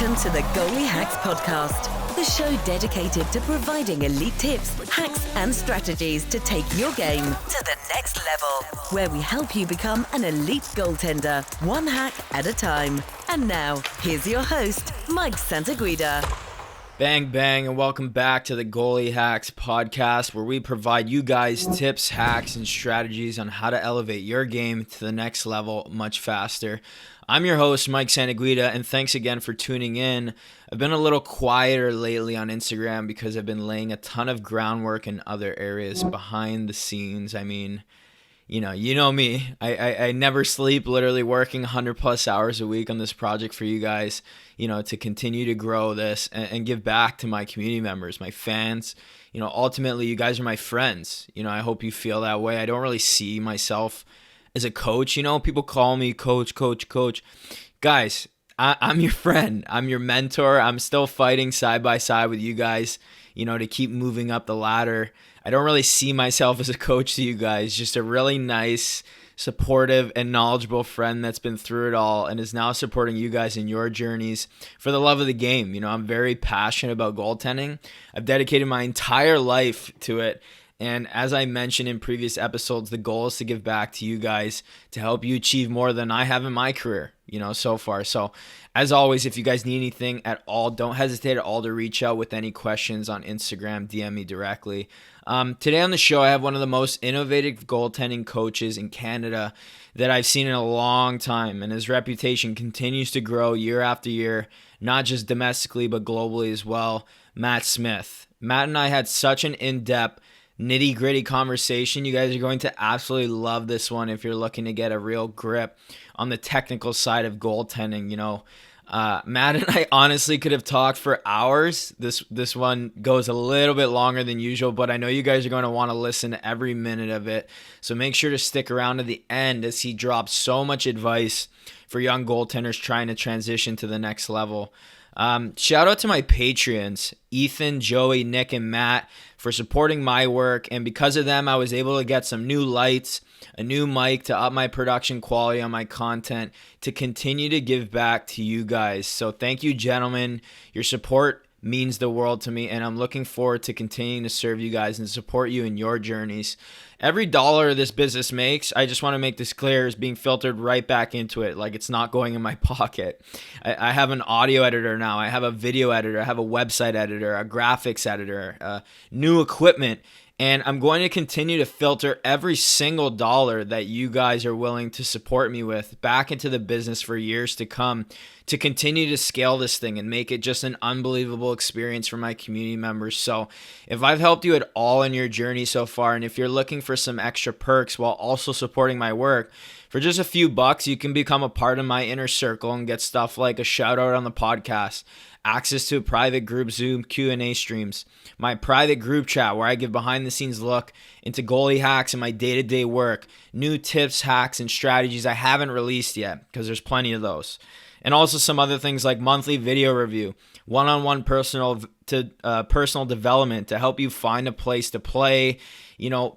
Welcome to the Goalie Hacks Podcast, the show dedicated to providing elite tips, hacks, and strategies to take your game to the next level, where we help you become an elite goaltender, one hack at a time. And now, here's your host, Mike Santaguida. Bang, bang, and welcome back to the Goalie Hacks Podcast, where we provide you guys tips, hacks, and strategies on how to elevate your game to the next level much faster. I'm your host, Mike Santaguida, and thanks again for tuning in. I've been a little quieter lately on Instagram because I've been laying a ton of groundwork in other areas behind the scenes. I mean, you know me. I never sleep, literally working 100 plus hours a week on this project for you guys, to continue to grow this and give back to my community members, my fans. Ultimately, you guys are my friends. I hope you feel that way. I don't really see myself as a coach. People call me coach. Guys, I'm your friend. I'm your mentor. I'm still fighting side by side with you guys, to keep moving up the ladder. I don't really see myself as a coach to you guys, just a really nice, supportive, and knowledgeable friend that's been through it all and is now supporting you guys in your journeys for the love of the game. I'm very passionate about goaltending. I've dedicated my entire life to it. And as I mentioned in previous episodes, the goal is to give back to you guys to help you achieve more than I have in my career, so far. So as always, if you guys need anything at all, don't hesitate at all to reach out with any questions on Instagram, DM me directly. Today on the show, I have one of the most innovative goaltending coaches in Canada that I've seen in a long time, and his reputation continues to grow year after year, not just domestically, but globally as well. Matt Smith. Matt and I had such an in-depth, nitty-gritty conversation. You guys are going to absolutely love this one if you're looking to get a real grip on the technical side of goaltending. Matt and I honestly could have talked for hours. This one goes a little bit longer than usual, but I know you guys are going to want to listen to every minute of it. So make sure to stick around to the end as he drops so much advice for young goaltenders trying to transition to the next level. Shout out to my Patreons, Ethan, Joey, Nick, and Matt, for supporting my work. And because of them, I was able to get some new lights, a new mic to up my production quality on my content, to continue to give back to you guys. So thank you, gentlemen. Your support means the world to me, and I'm looking forward to continuing to serve you guys and support you in your journeys. Every dollar this business makes, I just want to make this clear, is being filtered right back into it. Like, it's not going in my pocket. I have an audio editor now. I have a video editor. I have a website editor, a graphics editor, new equipment. And I'm going to continue to filter every single dollar that you guys are willing to support me with back into the business for years to come, to continue to scale this thing and make it just an unbelievable experience for my community members. So if I've helped you at all in your journey so far, and if you're looking for some extra perks while also supporting my work, for just a few bucks, you can become a part of my inner circle and get stuff like a shout out on the podcast, access to a private group Zoom Q&A streams, my private group chat where I give behind the scenes look into goalie hacks and my day-to-day work, new tips, hacks, and strategies I haven't released yet because there's plenty of those. And also some other things like monthly video review, one-on-one personal development to help you find a place to play,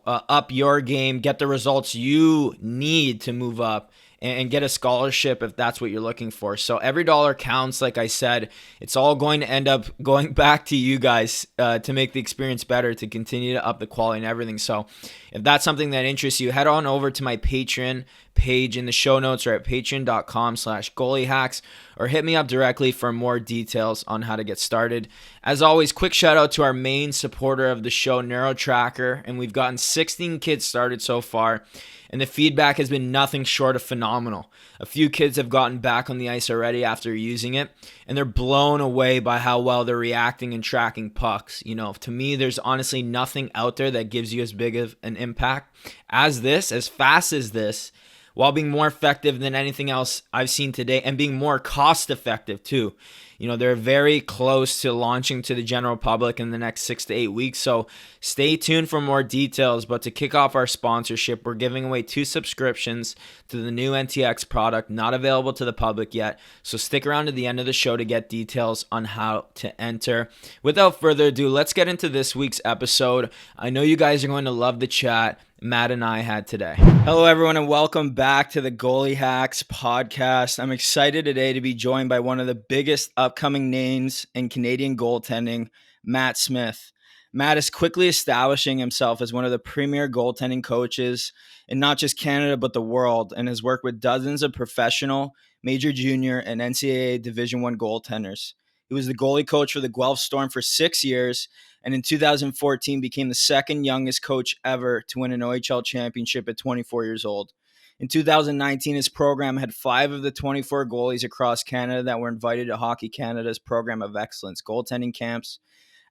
up your game, get the results you need to move up, and get a scholarship if that's what you're looking for. So every dollar counts. Like I said, it's all going to end up going back to you guys to make the experience better, to continue to up the quality and everything. So if that's something that interests you, head on over to my Patreon page in the show notes or at patreon.com/goaliehacks, or hit me up directly for more details on how to get started. As always, quick shout out to our main supporter of the show, NeuroTracker, and we've gotten 16 kids started so far, and the feedback has been nothing short of phenomenal. A few kids have gotten back on the ice already after using it, and they're blown away by how well they're reacting and tracking pucks. To me, there's honestly nothing out there that gives you as big of an impact as this, as fast as this, while being more effective than anything else I've seen today, and being more cost effective too. They're very close to launching to the general public in the next 6 to 8 weeks, so stay tuned for more details. But to kick off our sponsorship, we're giving away 2 subscriptions to the new NTX product, not available to the public yet, so stick around to the end of the show to get details on how to enter. Without further ado, let's get into this week's episode. I know you guys are going to love the chat. Matt and I had today. Hello, everyone, and welcome back to the Goalie Hacks Podcast. I'm excited today to be joined by one of the biggest upcoming names in Canadian goaltending, Matt Smith. Matt is quickly establishing himself as one of the premier goaltending coaches in not just Canada, but the world, and has worked with dozens of professional, major junior, and NCAA Division I goaltenders. He was the goalie coach for the Guelph Storm for 6 years, and in 2014 became the second youngest coach ever to win an OHL championship at 24 years old. In 2019, his program had 5 of the 24 goalies across Canada that were invited to Hockey Canada's Program of Excellence goaltending camps.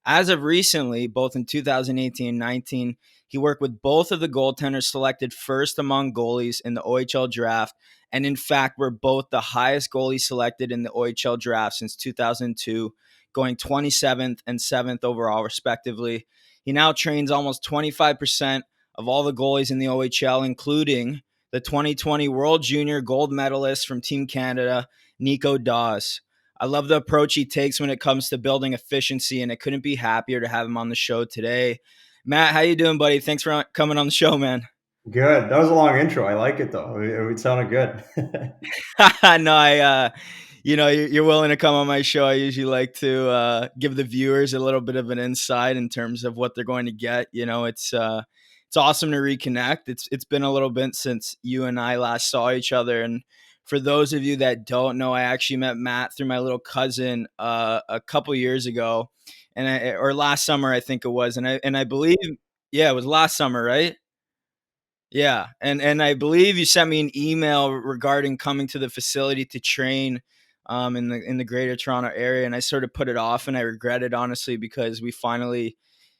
As of recently, both in 2018 and 19, he worked with both of the goaltenders selected first among goalies in the OHL draft, and in fact were both the highest goalies selected in the OHL draft since 2002, going 27th and 7th overall, respectively. He now trains almost 25% of all the goalies in the OHL, including the 2020 World Junior Gold Medalist from Team Canada, Nico Daws. I love the approach he takes when it comes to building efficiency, and I couldn't be happier to have him on the show today. Matt, how you doing, buddy? Thanks for coming on the show, man. Good. That was a long intro. I like it though. It sounded good. No, you're willing to come on my show. I usually like to give the viewers a little bit of an insight in terms of what they're going to get. It's awesome to reconnect. It's been a little bit since you and I last saw each other, and for those of you that don't know, I actually met Matt through my little cousin a couple years ago, or last summer I think it was, and I believe it was last summer, right? Yeah, and I believe you sent me an email regarding coming to the facility to train in the Greater Toronto area, and I sort of put it off, and I regret it honestly because we finally,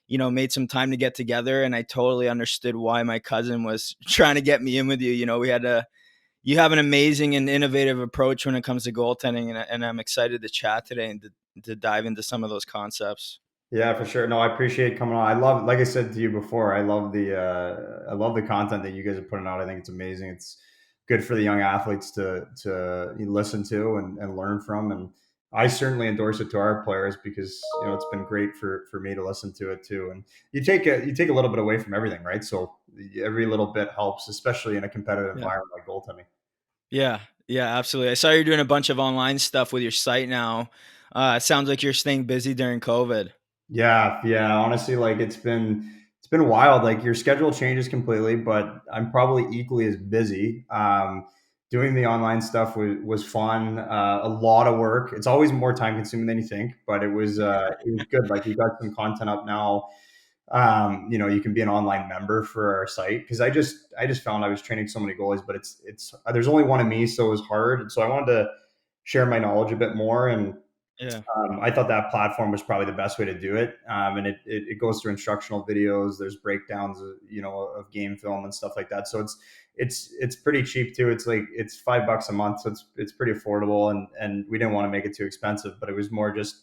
made some time to get together, and I totally understood why my cousin was trying to get me in with you. You have an amazing and innovative approach when it comes to goaltending, and I'm excited to chat today and to dive into some of those concepts. Yeah, for sure. No, I appreciate coming on. I love, like I said to you before, I love the content that you guys are putting out. I think it's amazing. It's good for the young athletes to listen to and learn from. And I certainly endorse it to our players because it's been great for me to listen to it too. And you take a little bit away from everything, right? So every little bit helps, especially in a competitive environment like goaltending. Yeah, absolutely. I saw you're doing a bunch of online stuff with your site now. It sounds like you're staying busy during COVID. Yeah. Honestly, like it's been wild. Like your schedule changes completely, but I'm probably equally as busy. Doing the online stuff was fun. A lot of work. It's always more time consuming than you think, but it was good. Like we got some content up now. You can be an online member for our site because I just found I was training so many goalies, but it's there's only one of me, so it was hard. And so I wanted to share my knowledge a bit more and. Yeah. I thought that platform was probably the best way to do it. And it goes through instructional videos. There's breakdowns, of game film and stuff like that. So it's pretty cheap too. It's $5 a month. So it's pretty affordable. And we didn't want to make it too expensive, but it was more just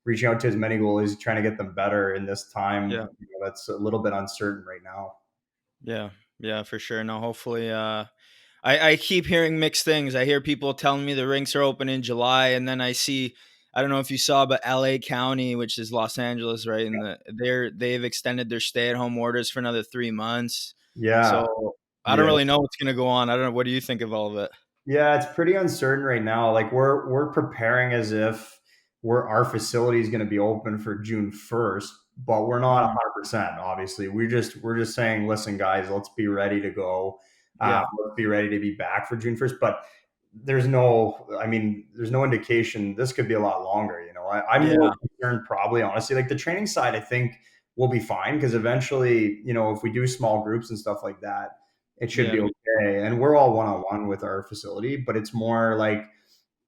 reaching out to as many goalies, trying to get them better in this time. Yeah. That's a little bit uncertain right now. Yeah, for sure. No, hopefully, I keep hearing mixed things. I hear people telling me the rinks are open in July, and then I see, I don't know if you saw, but LA County, which is Los Angeles, right? And they've extended their stay-at-home orders for another 3 months. Yeah. So I don't really know what's going to go on. I don't know. What do you think of all of it? Yeah, it's pretty uncertain right now. Like we're preparing as if our facility is going to be open for June 1st, but we're not 100%. Obviously, we're just saying, listen, guys, let's be ready to go. Let's be ready to be back for June 1st. But there's no indication this could be a lot longer. I'm more concerned, probably, honestly. Like the training side, I think will be fine because eventually, if we do small groups and stuff like that, it should be okay. And we're all one-on-one with our facility, but it's more like,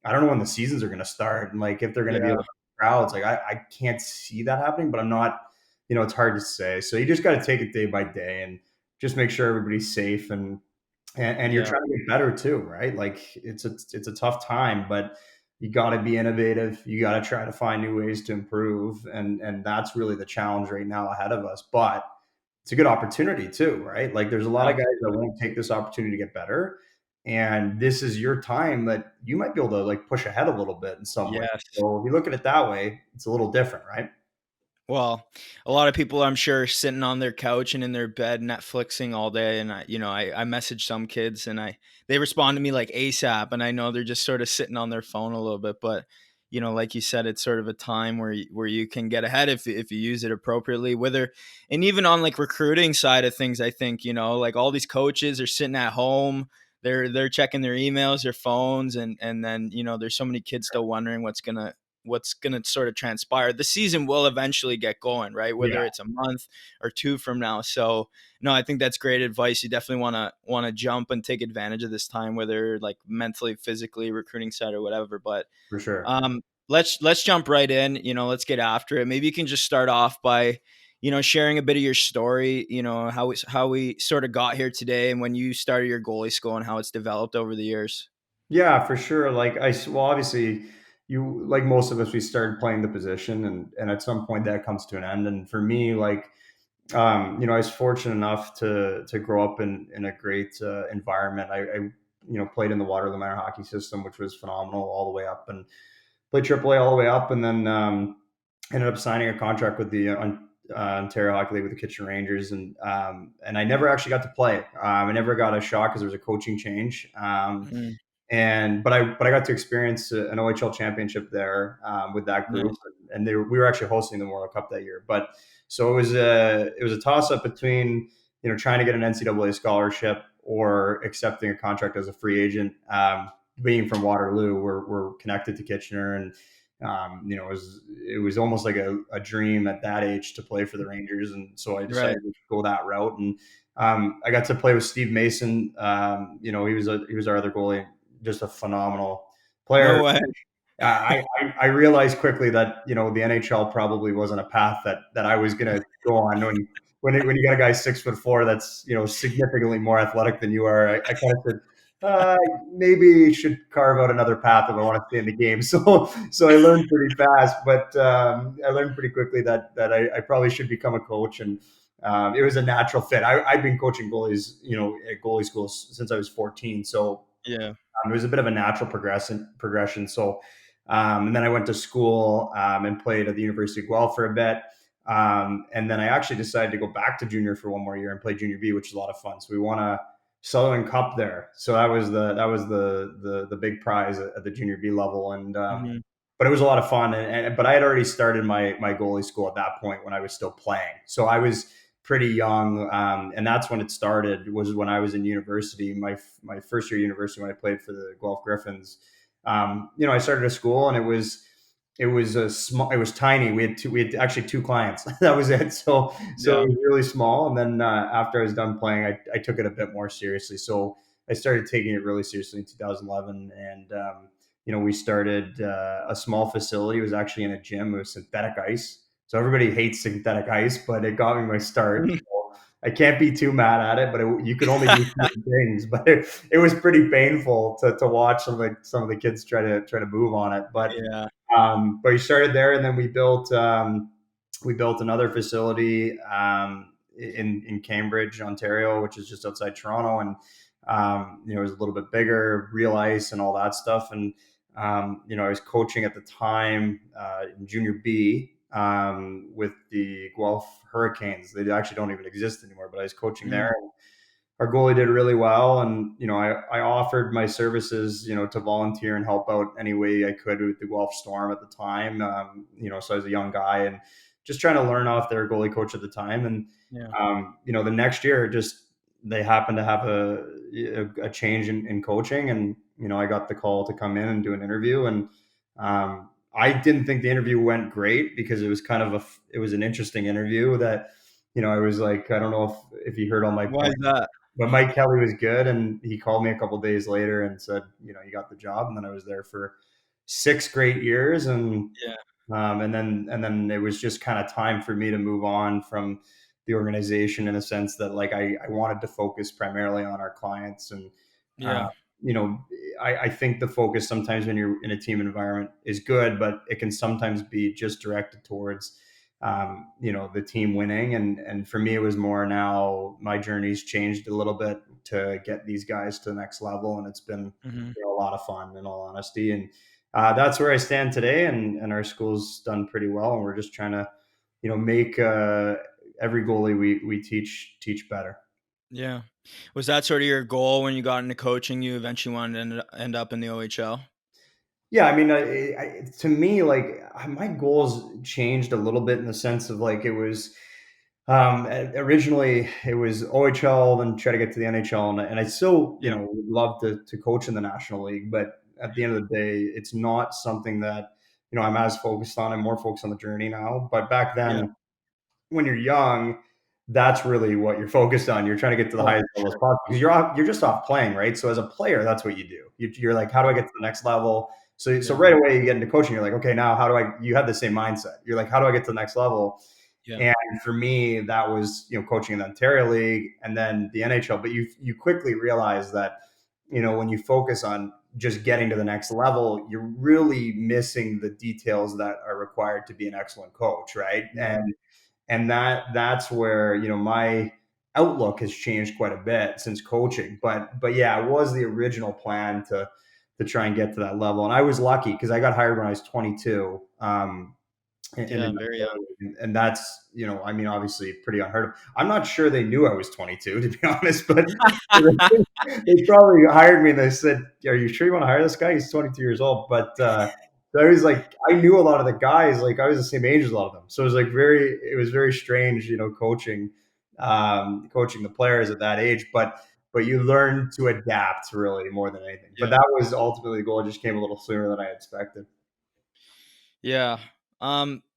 I don't know when the seasons are going to start and like if they're going to be able to crowds. Like I can't see that happening, but I'm not, it's hard to say. So you just got to take it day by day and just make sure everybody's safe and you're trying to get better too, right? Like it's a tough time, but you got to be innovative. You got to try to find new ways to improve. And that's really the challenge right now ahead of us. But it's a good opportunity too, right? Like there's a lot of guys that won't take this opportunity to get better. And this is your time that you might be able to like push ahead a little bit in some way. So if you look at it that way, it's a little different, right? Well, a lot of people, I'm sure, sitting on their couch and in their bed Netflixing all day, and I messaged some kids, and they respond to me like ASAP, and I know they're just sort of sitting on their phone a little bit, but like you said, it's sort of a time where you can get ahead if you use it appropriately. And even on like recruiting side of things, I think like all these coaches are sitting at home, they're checking their emails, their phones, and then there's so many kids still wondering what's going to sort of transpire. The season will eventually get going, right? Whether Yeah, it's a month or two from now. So no, I think that's great advice. You definitely want to jump and take advantage of this time, whether like mentally, physically, recruiting side or whatever. But for sure. let's jump right in. Let's get after it. Maybe you can just start off by sharing a bit of your story. How we sort of got here today, and when you started your goalie school, and how it's developed over the years. Yeah, for sure. Like well, obviously, you like most of us, we started playing the position, and at some point that comes to an end. And for me, like, I was fortunate enough to grow up in a great environment. I played in the Waterloo Minor Hockey System, which was phenomenal all the way up, and played AAA all the way up, and then ended up signing a contract with the Ontario Hockey League with the Kitchener Rangers, and I never actually got to play. I never got a shot because there was a coaching change. Mhm. But I got to experience an OHL championship there with that group, Nice. and we were actually hosting the World Cup that year. But so it was a toss up between trying to get an NCAA scholarship or accepting a contract as a free agent. Being from Waterloo, we're connected to Kitchener, and it was almost like a dream at that age to play for the Rangers, and so I Right. decided to go that route. And I got to play with Steve Mason. He was our other goalie, just a phenomenal player. No way. I realized quickly that the NHL probably wasn't a path that I was going to go on. When you got a guy 6'4" that's significantly more athletic than you are, I kind of said, maybe you should carve out another path if I want to stay in the game. So I learned pretty fast, but I learned pretty quickly that I probably should become a coach, and it was a natural fit. I've been coaching goalies, at goalie schools since I was 14, so Yeah. it was a bit of a natural progression. So, and then I went to school and played at the University of Guelph for a bit. And then I actually decided to go back to junior for one more year and play junior B, which is a lot of fun. So we won a Southern Cup there. So that was the big prize at the junior B level. And Mhm. but it was a lot of fun. But I had already started my goalie school at that point when I was still playing. So I was pretty young, and that's when it started. Was when I was in university, my first year of university when I played for the Guelph Griffins. I started a school, and it was a small. It was tiny. We had actually two clients. That was it. So Yeah. it was really small. And then after I was done playing, I took it a bit more seriously. So I started taking it really seriously in 2011, and we started a small facility. It was actually in a gym. It was synthetic ice. So everybody hates synthetic ice, but it got me my start. So I can't be too mad at it, but you could only do certain things. But it was pretty painful to watch some of the kids try to move on it. Yeah. But we started there, and then we built another facility in Cambridge, Ontario, which is just outside Toronto, and it was a little bit bigger, real ice, and all that stuff. And I was coaching at the time in Junior B with the Guelph Hurricanes. They actually don't even exist anymore, but I was coaching there. Mm. Our goalie did really well, and I offered my services to volunteer and help out any way I could with the Guelph Storm at the time. So I was a young guy and just trying to learn off their goalie coach at the time. And Yeah. the next year, just they happened to have a change in coaching, and I got the call to come in and do an interview. And I didn't think the interview went great because it was it was an interesting interview that I was like, I don't know if you heard all my Why is points, that? but Mike Kelly was good, and he called me a couple days later and said, you got the job. And then I was there for 6 great years, Yeah. and then it was just kind of time for me to move on from the organization, in a sense that, like, I wanted to focus primarily on our clients. And uh, Yeah. you know I think the focus sometimes when you're in a team environment is good, but it can sometimes be just directed towards the team winning. And for me, it was more, now my journey's changed a little bit to get these guys to the next level, and it's been Mhm. a lot of fun, in all honesty. And that's where I stand today, and our school's done pretty well, and we're just trying to make every goalie we teach better. Yeah. Was that sort of your goal when you got into coaching? You eventually wanted to end up in the OHL? Yeah, I mean, to me, like my goals changed a little bit in the sense of like it was originally it was OHL, then try to get to the NHL, and I still Yeah. would love to coach in the National League, but at the end of the day, it's not something that I'm as focused on. I'm more focused on the journey now. But back Yeah. then, when you're young, that's really what you're focused on. You're trying to get to the Oh, highest for level as sure. possible because you're just off playing, right? So as a player, that's what you do. You're like, how do I get to the next level? So Yeah. right away you get into coaching. You're like, okay, now how do I? You have the same mindset. You're like, how do I get to the next level? Yeah. And for me, that was coaching in the Ontario League and then the NHL. But you quickly realize that when you focus on just getting to the next level, you're really missing the details that are required to be an excellent coach, right? Yeah. And that's where my outlook has changed quite a bit since coaching. But yeah, it was the original plan to try and get to that level, and I was lucky because I got hired when I was 22. Yeah. Very young. And that's I mean, obviously pretty unheard of. I'm not sure they knew I was 22, to be honest, but they probably hired me and they said, "Are you sure you want to hire this guy? He's 22 years old." But so I was like, I knew a lot of the guys. Like I was the same age as a lot of them, so it was like it was very strange, coaching the players at that age. But you learn to adapt really more than anything. But Yeah. that was ultimately the goal. It just came a little sooner than I expected. Yeah.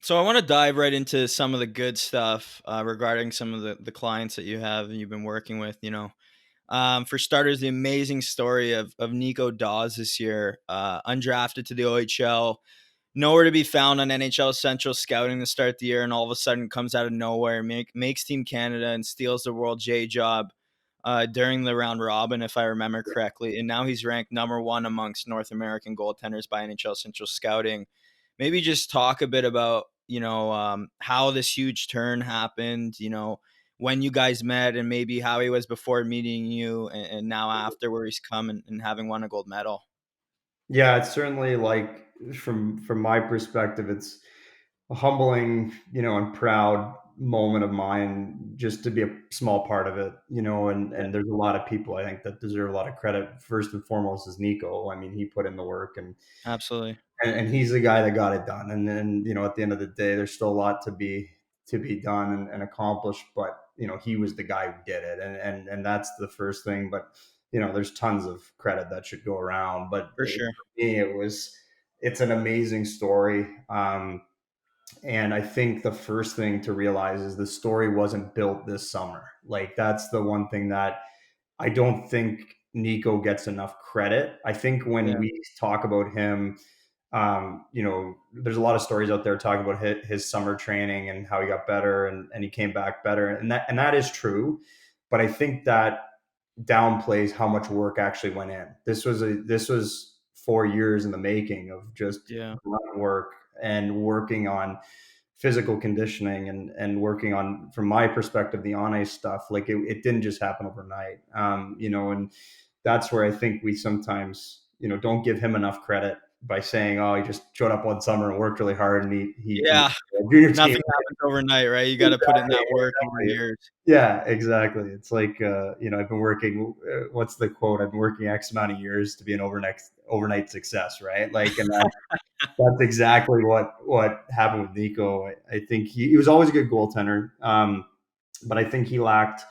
So I want to dive right into some of the good stuff regarding some of the clients that you have and you've been working with, For starters, the amazing story of Nico Daws this year, undrafted to the OHL, nowhere to be found on NHL Central Scouting to start the year, and all of a sudden comes out of nowhere, makes Team Canada and steals the World J job during the round robin, if I remember correctly. And now he's ranked number one amongst North American goaltenders by NHL Central Scouting. Maybe just talk a bit about, how this huge turn happened, when you guys met and maybe how he was before meeting you and now after where he's come and having won a gold medal. Yeah, it's certainly like from my perspective, it's a humbling, and proud moment of mine just to be a small part of it, Yeah, and there's a lot of people I think that deserve a lot of credit. First and foremost is Nico. I mean, he put in the work absolutely. and he's the guy that got it done. And then, at the end of the day, there's still a lot to be done and accomplished, but he was the guy who did it. And that's the first thing. But there's tons of credit that should go around. But For sure. for me, it's an amazing story. And I think the first thing to realize is the story wasn't built this summer. Like that's the one thing that I don't think Nico gets enough credit. I think when Yeah. we talk about him, there's a lot of stories out there talking about his summer training and how he got better and he came back better. And that is true. But I think that downplays how much work actually went in. This was 4 years in the making of just Yeah. grunt work and working on physical conditioning and working on, from my perspective, the on ice stuff. Like it didn't just happen overnight. And that's where I think we sometimes, don't give him enough credit by saying, oh, he just showed up one summer and worked really hard and he Yeah. junior team. Nothing happens overnight, right? You got to put in Exactly, that work over exactly. years. Yeah, exactly. It's like, I've been working, what's the quote? I've been working X amount of years to be an overnight success, right? Like, and that's exactly what happened with Nico. I think he was always a good goaltender, but I think he lacked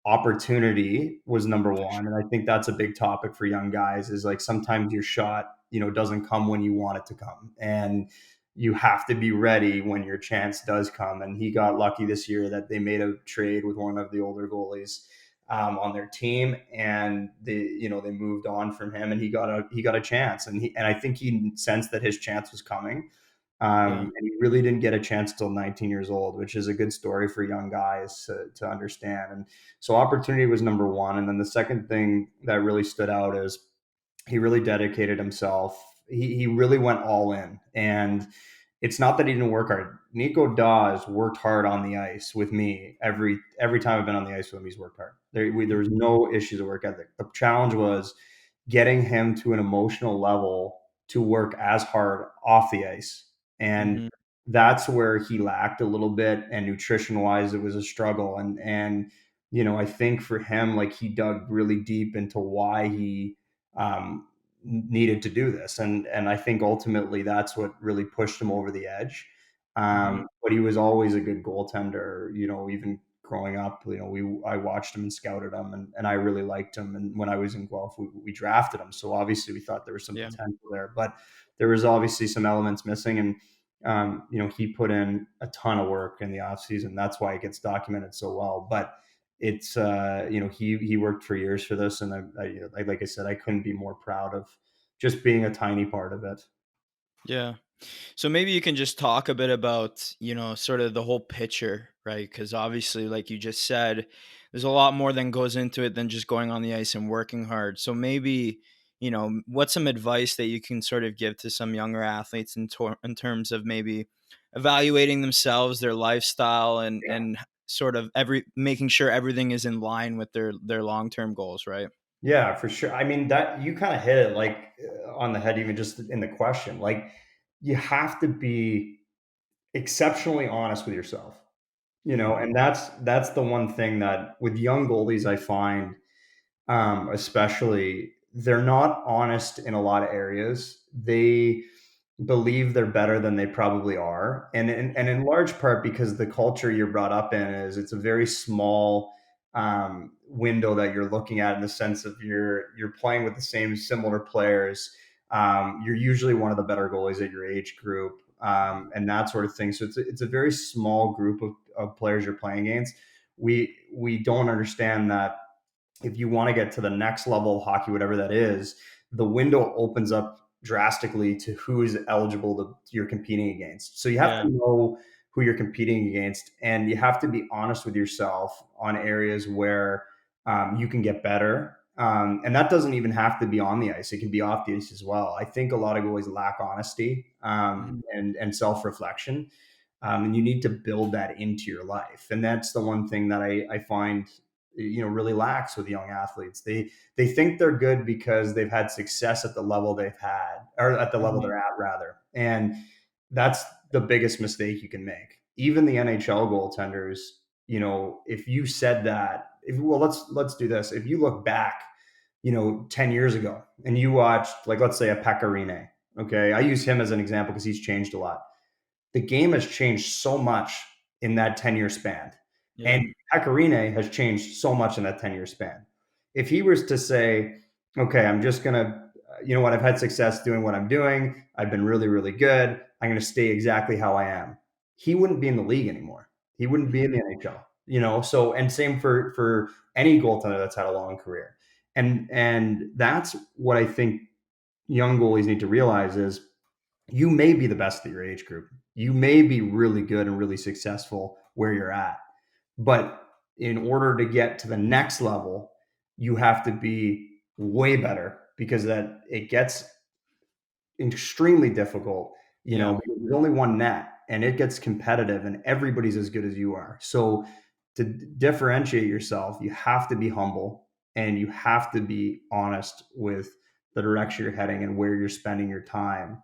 opportunity was number one, and I think that's a big topic for young guys. Is like sometimes your shot, doesn't come when you want it to come, and you have to be ready when your chance does come. And he got lucky this year that they made a trade with one of the older goalies on their team, and they moved on from him, and he got a chance, and I think he sensed that his chance was coming, Yeah. and he really didn't get a chance till 19 years old, which is a good story for young guys to understand. And so opportunity was number one, and then the second thing that really stood out is he really dedicated himself. He really went all in, and it's not that he didn't work hard. Nico Daws worked hard on the ice with me every time I've been on the ice with him. He's worked hard. There was no issues of work ethic. The challenge was getting him to an emotional level to work as hard off the ice. And Mhm. that's where he lacked a little bit, and nutrition wise, it was a struggle. And I think for him, like, he dug really deep into why he needed to do this, and I think ultimately that's what really pushed him over the edge. Mhm. But he was always a good goaltender, even growing up. I watched him and scouted him, and I really liked him. And when I was in Guelph, we drafted him, so obviously we thought there was some Yeah. potential there, but there was obviously some elements missing. And he put in a ton of work in the off season. That's why it gets documented so well. But it's he worked for years for this, and like I said, I couldn't be more proud of just being a tiny part of it. Yeah. So maybe you can just talk a bit about, sort of the whole picture, right? Because obviously, like you just said, there's a lot more than goes into it than just going on the ice and working hard. So maybe, what's some advice that you can sort of give to some younger athletes in terms of maybe evaluating themselves, their lifestyle, and sort of making sure everything is in line with their long-term goals, right? Yeah, for sure. I mean, that you kind of hit it like on the head, even just in the question. Like, you have to be exceptionally honest with yourself, Mhm. and that's the one thing that with young goalies I find, especially, they're not honest in a lot of areas. They believe they're better than they probably are, and in large part because the culture you're brought up in is, it's a very small window that you're looking at, in the sense of you're playing with the same similar players. You're usually one of the better goalies at your age group, and that sort of thing. So it's a very small group of players you're playing against. We don't understand that if you want to get to the next level of hockey, whatever that is, the window opens up drastically to who is eligible to you're competing against. So you have Yeah. to know who you're competing against, and you have to be honest with yourself on areas where you can get better. And that doesn't even have to be on the ice; it can be off the ice as well. I think a lot of goalies lack honesty Mhm. and self reflection, and you need to build that into your life. And that's the one thing that I find really lacks with young athletes. They think they're good because they've had success at the level they've had, or at the level Mhm. they're at rather. And that's the biggest mistake you can make. Even the NHL goaltenders, if you said that, if well, let's do this. If you look back, 10 years ago, and you watched, like, let's say a Pecorine. Okay, I use him as an example because he's changed a lot. The game has changed so much in that 10-year span. And Yeah. Pecorine has changed so much in that 10-year span. If he was to say, okay, I'm just going to, you know what, I've had success doing what I'm doing. I've been really, really good. I'm going to stay exactly how I am. He wouldn't be in the league anymore. He wouldn't be in the NHL, So, and same for any goaltender that's had a long career. And that's what I think young goalies need to realize is, you may be the best at your age group. You may be really good and really successful where you're at. But in order to get to the next level, you have to be way better, because that it gets extremely difficult, Yeah. because there's only one net, and it gets competitive, and everybody's as good as you are. So to differentiate yourself, you have to be humble, and you have to be honest with the direction you're heading and where you're spending your time.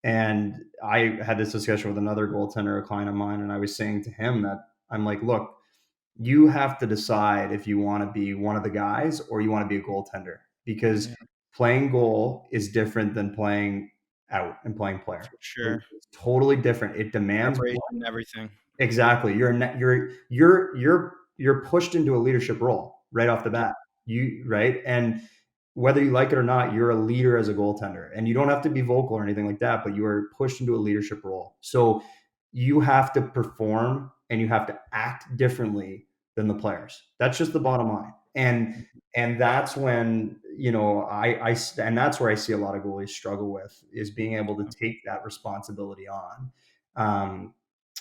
And I had this discussion with another goaltender, a client of mine, and I was saying to him that, I'm like, look, you have to decide if you want to be one of the guys or you want to be a goaltender, because Yeah. playing goal is different than playing out and playing player. For sure. It's totally different. It demands Preparation, everything. exactly. You're pushed into a leadership role right off the Yeah. bat. Right, and whether you like it or not, you're a leader as a goaltender, and you don't have to be vocal or anything like that, but you are pushed into a leadership role. So you have to perform and you have to act differently than the players. That's just the bottom line. And that's when, and that's where I see a lot of goalies struggle with, is being able to take that responsibility on. Um,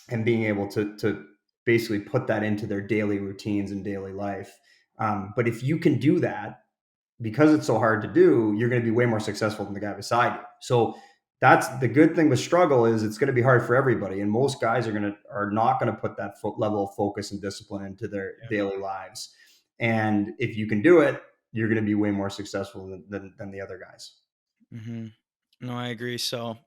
and being able to basically put that into their daily routines and daily life. But if you can do that, because it's so hard to do, you're going to be way more successful than the guy beside you. So that's the good thing with struggle, is it's going to be hard for everybody, and most guys are not going to put that level of focus and discipline into their Yeah. daily lives. And if you can do it, you're going to be way more successful than the other guys. Hmm. No, I agree. So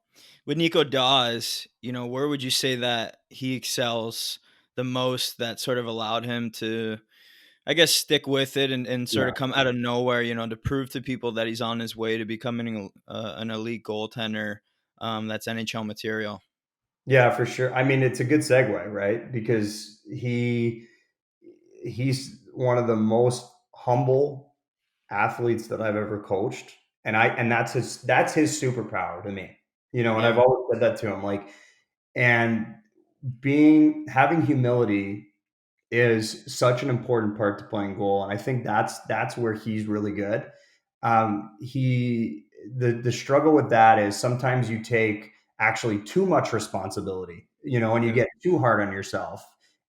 With Nico Daws, where would you say that he excels the most that sort of allowed him to, I guess, stick with it and sort Yeah. of come out of nowhere, to prove to people that he's on his way to becoming an elite goaltender that's NHL material? Yeah, for sure. I mean, it's a good segue, right? Because he's one of the most humble athletes that I've ever coached. And that's his superpower to me. And I've Yeah, always said that to him. Like, and having humility is such an important part to playing goal, and I think that's where he's really good. He the struggle with that is sometimes you take actually too much responsibility, and you yeah, get too hard on yourself,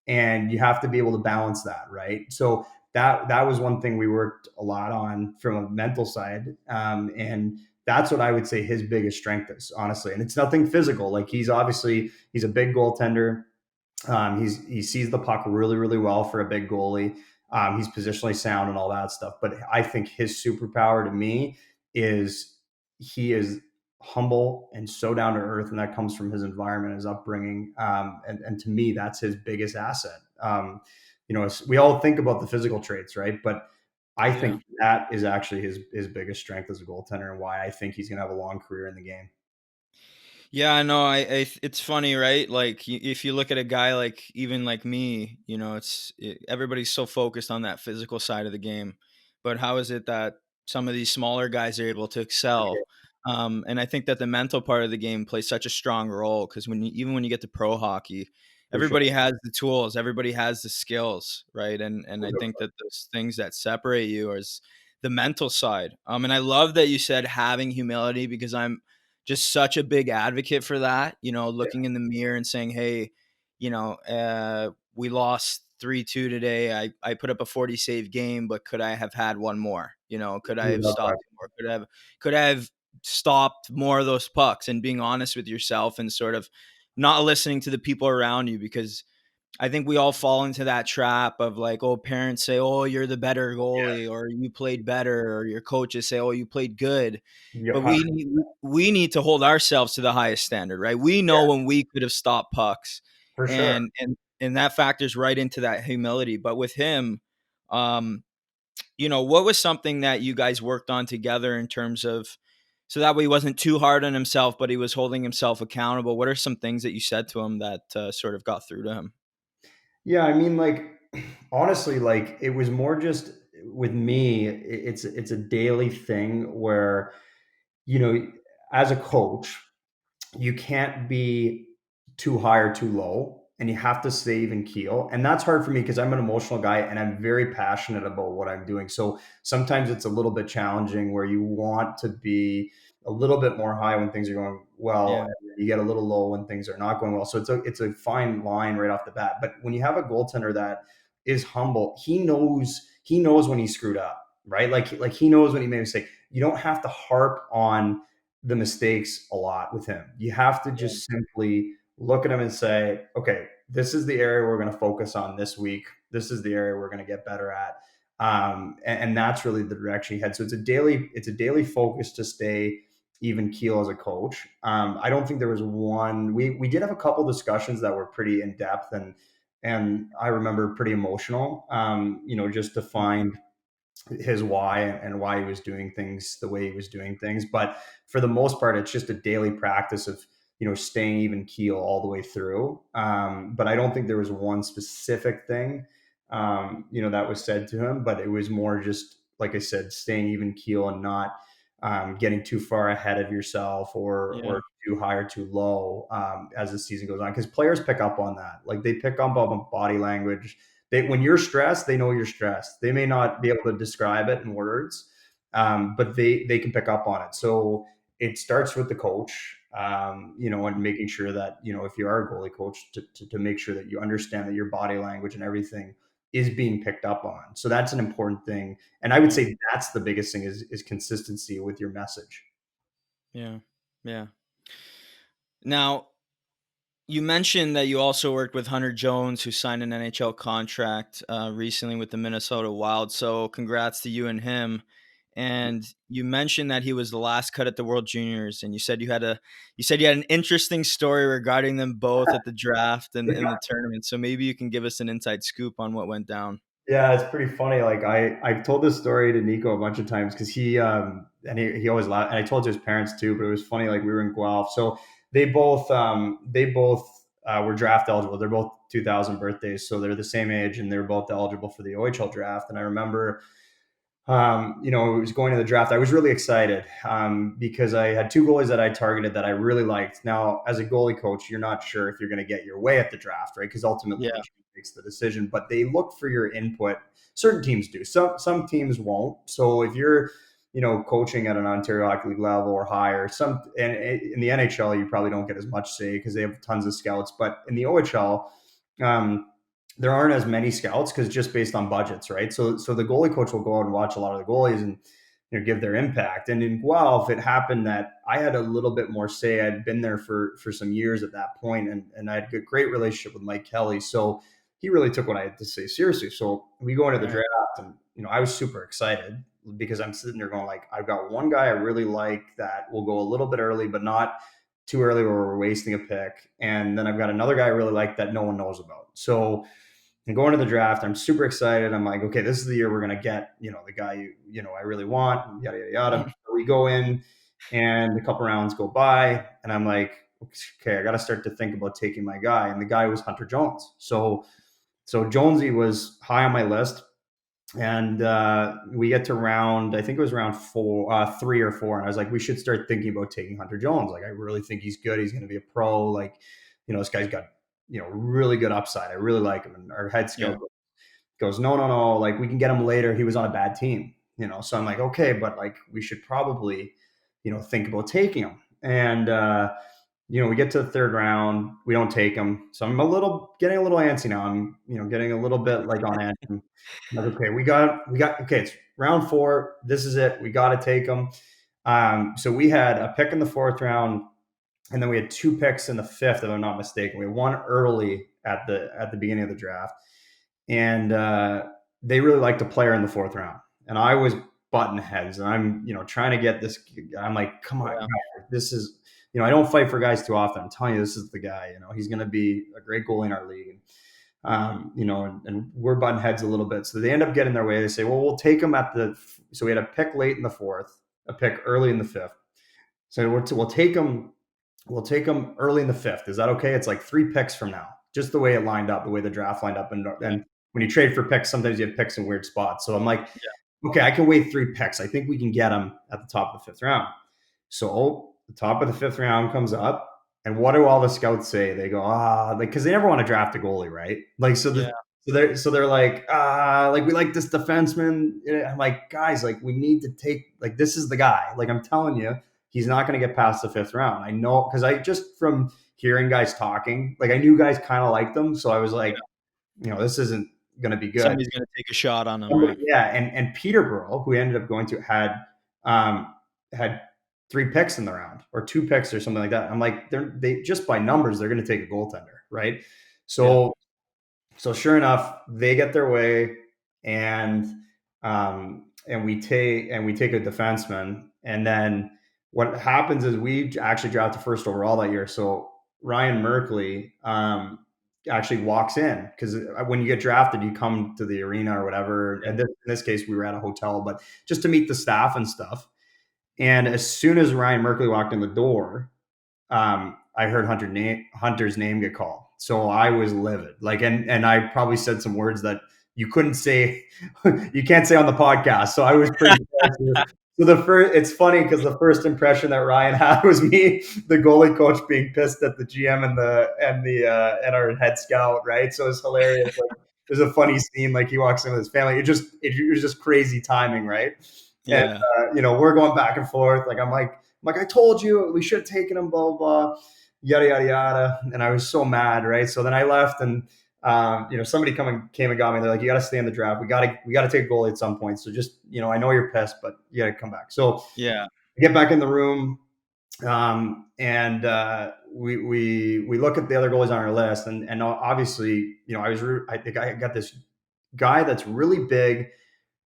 and you have to be able to balance that, right? So that was one thing we worked a lot on from a mental side, and that's what I would say his biggest strength is, honestly. And it's nothing physical. Like he's a big goaltender. He sees the puck really, really well for a big goalie. He's positionally sound and all that stuff. But I think his superpower to me is he is humble and so down to earth, and that comes from his environment, his upbringing. And to me, that's his biggest asset. We all think about the physical traits, right? But I yeah. think that is actually his biggest strength as a goaltender, and why I think he's going to have a long career in the game. Yeah, I know. It's funny, right? Like if you look at a guy like even like me, everybody's so focused on that physical side of the game, but how is it that some of these smaller guys are able to For sure. excel? And I think that the mental part of the game plays such a strong role because even when you get to pro hockey, For sure. everybody has the tools, everybody has the skills, right? And I think 100%. that those things that separate you is the mental side. And I love that you said having humility because I'm just such a big advocate for that, looking in the mirror and saying, hey, we lost 3-2 today. I put up a 40 save game, but could I have had one more? Could I have Without stopped more? Could I have stopped more of those pucks, and being honest with yourself and sort of not listening to the people around you, because I think we all fall into that trap of like, oh, parents say, oh, you're the better goalie, or you played better, or your coaches say, oh, you played good. Yeah, But we need to hold ourselves to the highest standard, right? We know when we could have stopped pucks, for sure. and that factors right into that humility. But with him, um, what was something that you guys worked on together in terms of so that way he wasn't too hard on himself, but he was holding himself accountable? What are some things that you said to him that sort of got through to him? Yeah, I mean, like, honestly, like, it was more just with me, it's a daily thing where, you know, as a coach, you can't be too high or too low, and you have to stay even keel. And that's hard for me because I'm an emotional guy and I'm very passionate about what I'm doing. So sometimes it's a little bit challenging where you want to be a little bit more high when things are going well, Yeah, and you get a little low when things are not going well. So it's a fine line right off the bat. But when you have a goaltender that is humble, he knows when he screwed up, right? Like he knows when he made a mistake. You don't have to harp on the mistakes a lot with him. You have to yeah, just simply look at him and say, okay, this is the area we're going to focus on this week. This is the area we're going to get better at. And that's really the direction he had. So it's a daily focus to stay even keel as a coach. I don't think there was one. We did have a couple discussions that were pretty in depth, and I remember pretty emotional. Just to find his why and why he was doing things the way he was doing things. But for the most part, it's just a daily practice of staying even keel all the way through. But I don't think there was one specific thing that was said to him, but it was more just like I said, staying even keel and not getting too far ahead of yourself yeah, or too high or too low as the season goes on, because players pick up on that. Like they pick up on body language. When you're stressed, they know you're stressed. They may not be able to describe it in words, but they can pick up on it. So it starts with the coach, and making sure that if you are a goalie coach, to make sure that you understand that your body language and everything is being picked up on. So that's an important thing, and I would yeah, say that's the biggest thing is consistency with your message. yeah, yeah. Now, you mentioned that you also worked with Hunter Jones, who signed an NHL contract recently with the Minnesota Wild. So, congrats to you and him. and you mentioned that he was the last cut at the World Juniors, and you said you had an interesting story regarding them both at the draft and in the tournament. So maybe you can give us an inside scoop on what went down. Yeah, it's pretty funny. Like I've told this story to Nico a bunch of times because he always laughed, and I told to his parents too. But it was funny. Like we were in Guelph, so they both were draft eligible. They're both 2000 birthdays, so they're the same age, and they were both eligible for the OHL draft. And I remember it was going to the draft. I was really excited because I had two goalies that I targeted that I really liked. Now, as a goalie coach, you're not sure if you're going to get your way at the draft, right? Because ultimately, the team makes the decision. But they look for your input. Certain teams do. Some teams won't. So if you're coaching at an Ontario Hockey League level or higher, and in the NHL, you probably don't get as much say because they have tons of scouts. But in the OHL, there aren't as many scouts because just based on budgets, right? So the goalie coach will go out and watch a lot of the goalies and give their impact. And in Guelph, it happened that I had a little bit more say. I'd been there for some years at that point, and I had a great relationship with Mike Kelly. So he really took what I had to say seriously. So we go into the draft, and I was super excited because I'm sitting there going like, I've got one guy I really like that will go a little bit early, but not too early where we're wasting a pick. And then I've got another guy I really like that no one knows about. So and going to the draft, I'm super excited. I'm like, okay, this is the year we're going to get, the guy I really want, yada, yada, yada. So we go in and a couple rounds go by and I'm like, okay, I got to start to think about taking my guy. And the guy was Hunter Jones. So Jonesy was high on my list. And we get to I think it was round 3 or 4. And I was like, we should start thinking about taking Hunter Jones. Like, I really think he's good. He's going to be a pro. Like, this guy's got, really good upside. I really like him. And our head scout goes, no. Like, we can get him later. He was on a bad team, So I'm like, okay, but like, we should probably, think about taking him. And, we get to the 3rd round. We don't take him. So I'm getting a little antsy now. I'm, getting a little bit like on edge. I'm like, okay, we got, okay, it's round 4. This is it. We got to take him. So we had a pick in the 4th round. And then we had 2 picks in the 5th, if I'm not mistaken. We had one early at the beginning of the draft. And they really liked a player in the 4th round. And I was butting heads. And I'm, trying to get this. I'm like, come on, guys, this is, I don't fight for guys too often. I'm telling you, this is the guy. He's going to be a great goalie in our league. And we're butting heads a little bit. So they end up getting their way. They say, well, we'll take him so we had a pick late in the 4th, a pick early in the 5th. So we'll take him. We'll take him early in the 5th. Is that okay? It's like 3 picks from now, just the way it lined up, the way the draft lined up. And when you trade for picks, sometimes you have picks in weird spots. So I'm like, okay, I can wait 3 picks. I think we can get him at the top of the 5th round. So the top of the 5th round comes up. And what do all the scouts say? They go, because they never want to draft a goalie, right? Like, so they're like, like, we like this defenseman. I'm like, guys, like, we need to take, like, this is the guy. Like, I'm telling you, he's not going to get past the 5th round. I know, because I just from hearing guys talking, like, I knew guys kind of liked them. So I was like, this isn't going to be good. Somebody's going to take a shot on him. Right? Yeah. And Peterborough, who ended up going to, had 3 picks in the round or 2 picks or something like that. I'm like, they just by numbers, they're going to take a goaltender. Right. So sure enough, they get their way and we take a defenseman. And then what happens is we actually draft the 1st overall that year. So Ryan Merkley actually walks in because when you get drafted, you come to the arena or whatever. And in this case, we were at a hotel, but just to meet the staff and stuff. And as soon as Ryan Merkley walked in the door, I heard Hunter's name get called. So I was livid. Like, and I probably said some words that you couldn't say, you can't say on the podcast. So I was pretty So it's funny because the first impression that Ryan had was me, the goalie coach, being pissed at the GM and our head scout, right? So it's hilarious. Like, there's a funny scene, like he walks in with his family. It was just crazy timing, right? Yeah. And we're going back and forth. Like I'm like, I told you we should have taken him, blah, blah, blah, yada, yada, yada. And I was so mad, right? So then I left and somebody came and got me. They're like, you got to stay in the draft. We got to take a goalie at some point. So just, I know you're pissed, but you got to come back. So I get back in the room, and we look at the other goalies on our list, and obviously, I think I got this guy that's really big.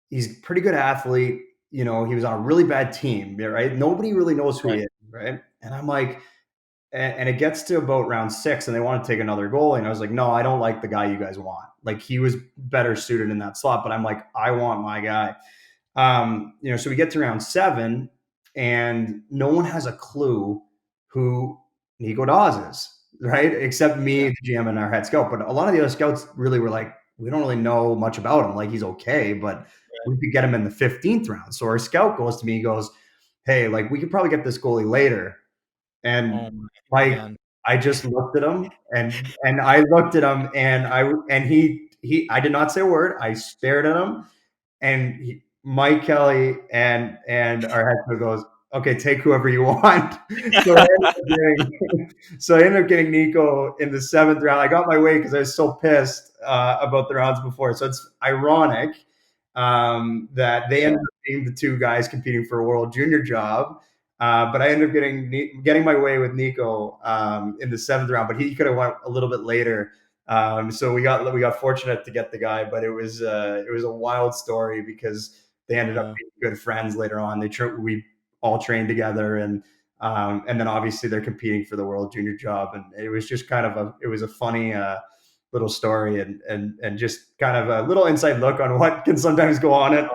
He's a pretty good athlete. he was on a really bad team, right? Nobody really knows who he is, right? And I'm like, and it gets to about round 6 and they want to take another goalie. And I was like, no, I don't like the guy you guys want. Like, he was better suited in that slot, but I'm like, I want my guy. So we get to round 7 and no one has a clue who Nico Daws is, right? Except me, the GM, and our head scout. But a lot of the other scouts really were like, we don't really know much about him. Like, he's okay, but we could get him in the 15th round. So our scout goes to me, he goes, hey, like, we could probably get this goalie later. And I just looked at him and I looked at him and I did not say a word. I stared at him and Mike Kelly and our head coach goes, okay, take whoever you want. So I ended up getting Nico in the 7th round. I got my way because I was so pissed about the rounds before. So it's ironic that they ended up being the 2 guys competing for a World Junior job. But I ended up getting my way with Nico in the 7th round, but he could have went a little bit later. So we got fortunate to get the guy, but it was a wild story because they ended up being good friends later on. We all trained together, and then obviously they're competing for the World Junior job, and it was just kind of a funny little story and just kind of a little inside look on what can sometimes go on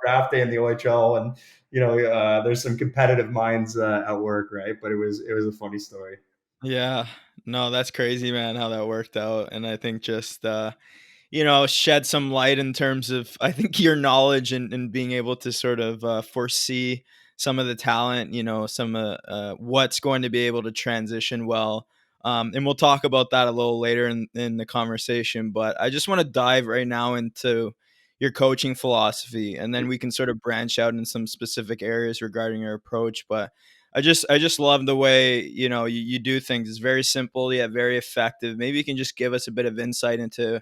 draft day in the OHL. And there's some competitive minds at work, right? But it was a funny story. Yeah, no, that's crazy, man, how that worked out. And I think just shed some light in terms of, I think, your knowledge and being able to sort of foresee some of the talent, some what's going to be able to transition well. And we'll talk about that a little later in the conversation. But I just want to dive right now into your coaching philosophy, and then we can sort of branch out in some specific areas regarding your approach. But I just love the way, you do things. It's very simple yet very effective. Maybe you can just give us a bit of insight into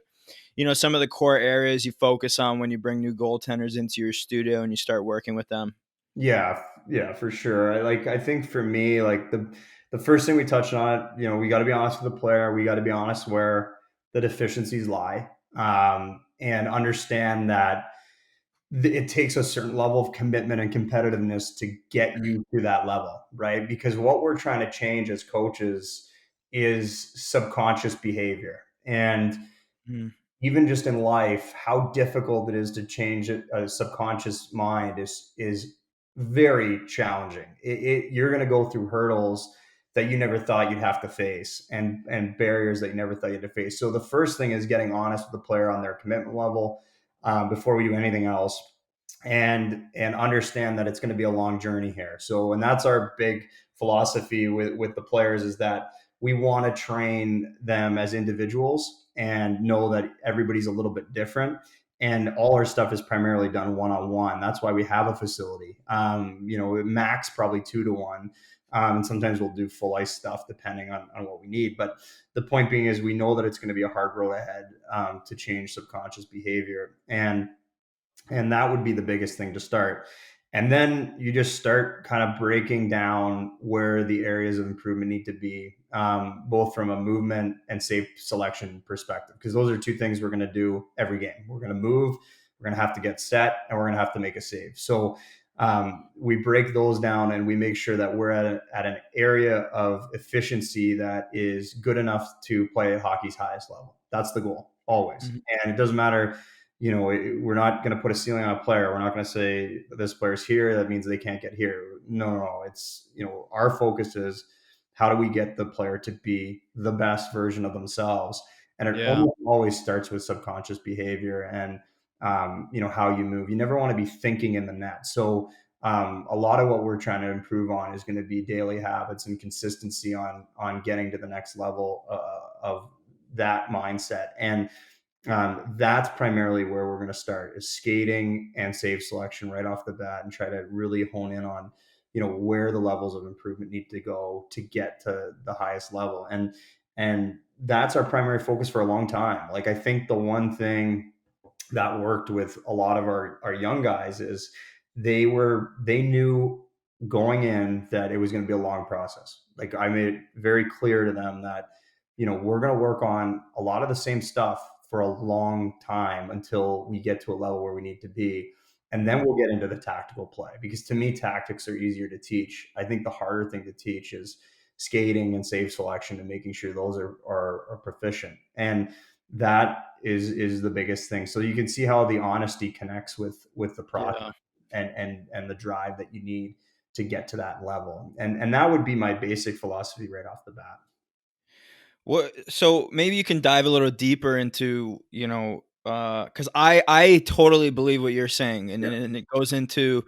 some of the core areas you focus on when you bring new goaltenders into your studio and you start working with them. Yeah, for sure. I think for me, like the first thing we touched on, we got to be honest with the player. We got to be honest where the deficiencies lie, and understand that it takes a certain level of commitment and competitiveness to get you to that level, right? Because what we're trying to change as coaches is subconscious behavior. And even just in life, how difficult it is to change a subconscious mind is very challenging. You're going to go through hurdles that you never thought you'd have to face, and barriers that you never thought you'd have to face. So the first thing is getting honest with the player on their commitment level before we do anything else, and understand that it's going to be a long journey here. So, and that's our big philosophy with the players, is that we want to train them as individuals and know that everybody's a little bit different. And all our stuff is primarily done one-on-one. That's why we have a facility, max probably 2-to-1. And sometimes we'll do full ice stuff depending on what we need. But the point being is we know that it's going to be a hard road ahead to change subconscious behavior. And that would be the biggest thing to start. And then you just start kind of breaking down where the areas of improvement need to be, both from a movement and safe selection perspective, because those are 2 things we're going to do every game. We're going to move, we're going to have to get set, and we're going to have to make a save. So we break those down and we make sure that we're at an area of efficiency that is good enough to play at hockey's highest level. That's the goal, always. Mm-hmm. And it doesn't matter. We're not going to put a ceiling on a player. We're not going to say this player's here, that means they can't get here. No. It's, our focus is how do we get the player to be the best version of themselves? And it always starts with subconscious behavior and, how you move. You never want to be thinking in the net. So a lot of what we're trying to improve on is going to be daily habits and consistency on getting to the next level of that mindset. And that's primarily where we're going to start, is skating and save selection right off the bat, and try to really hone in on, where the levels of improvement need to go to get to the highest level. And that's our primary focus for a long time. Like, I think the one thing that worked with a lot of our young guys is they knew going in that it was going to be a long process. Like, I made it very clear to them that, we're going to work on a lot of the same stuff for a long time until we get to a level where we need to be. And then we'll get into the tactical play, because to me, tactics are easier to teach. I think the harder thing to teach is skating and save selection and making sure those are proficient. And that is the biggest thing. So you can see how the honesty connects with the process and the drive that you need to get to that level. And that would be my basic philosophy right off the bat. So maybe you can dive a little deeper into, because I totally believe what you're saying, and it goes into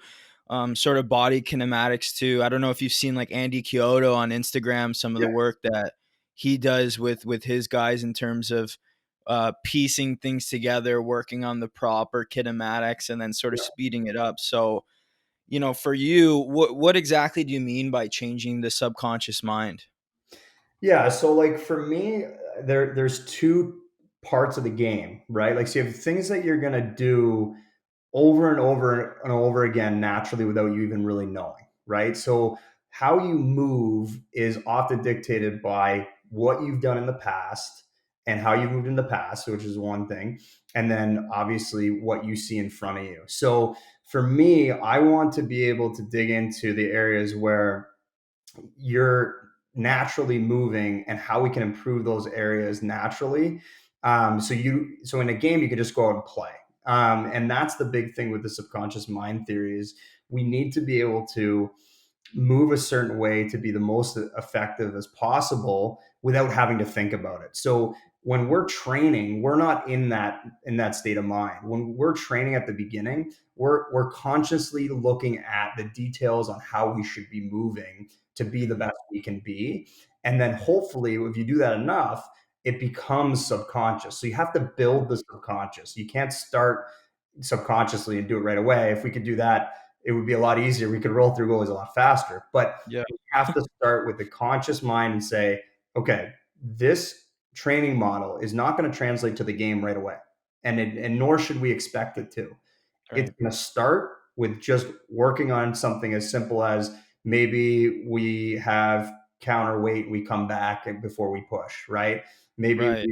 sort of body kinematics too. I don't know if you've seen like Andy Kyoto on Instagram, some of the work that he does with his guys in terms of piecing things together, working on the proper kinematics, and then sort of speeding it up. So, for you, what exactly do you mean by changing the subconscious mind? Yeah, so like for me, there's two parts of the game, right? Like, so you have things that you're gonna do over and over and over again naturally without you even really knowing, right? So how you move is often dictated by what you've done in the past and how you've moved in the past, which is one thing, and then obviously what you see in front of you. So for me, I want to be able to dig into the areas where you're naturally moving and how we can improve those areas naturally. So in a game, you can just go out and play. And that's the big thing with the subconscious mind theory is we need to be able to move a certain way to be the most effective as possible without having to think about it. So when we're training, we're not in that state of mind. When we're training at the beginning, we're consciously looking at the details on how we should be moving to be the best we can be. And then hopefully, if you do that enough, it becomes subconscious. So you have to build the subconscious. You can't start subconsciously and do it right away. If we could do that, it would be a lot easier. We could roll through goalies a lot faster. But you have to start with the conscious mind and say, okay, this training model is not going to translate to the game right away. And nor should we expect it to. Right. It's going to start with just working on something as simple as maybe we have counterweight, we come back before we push, right? Maybe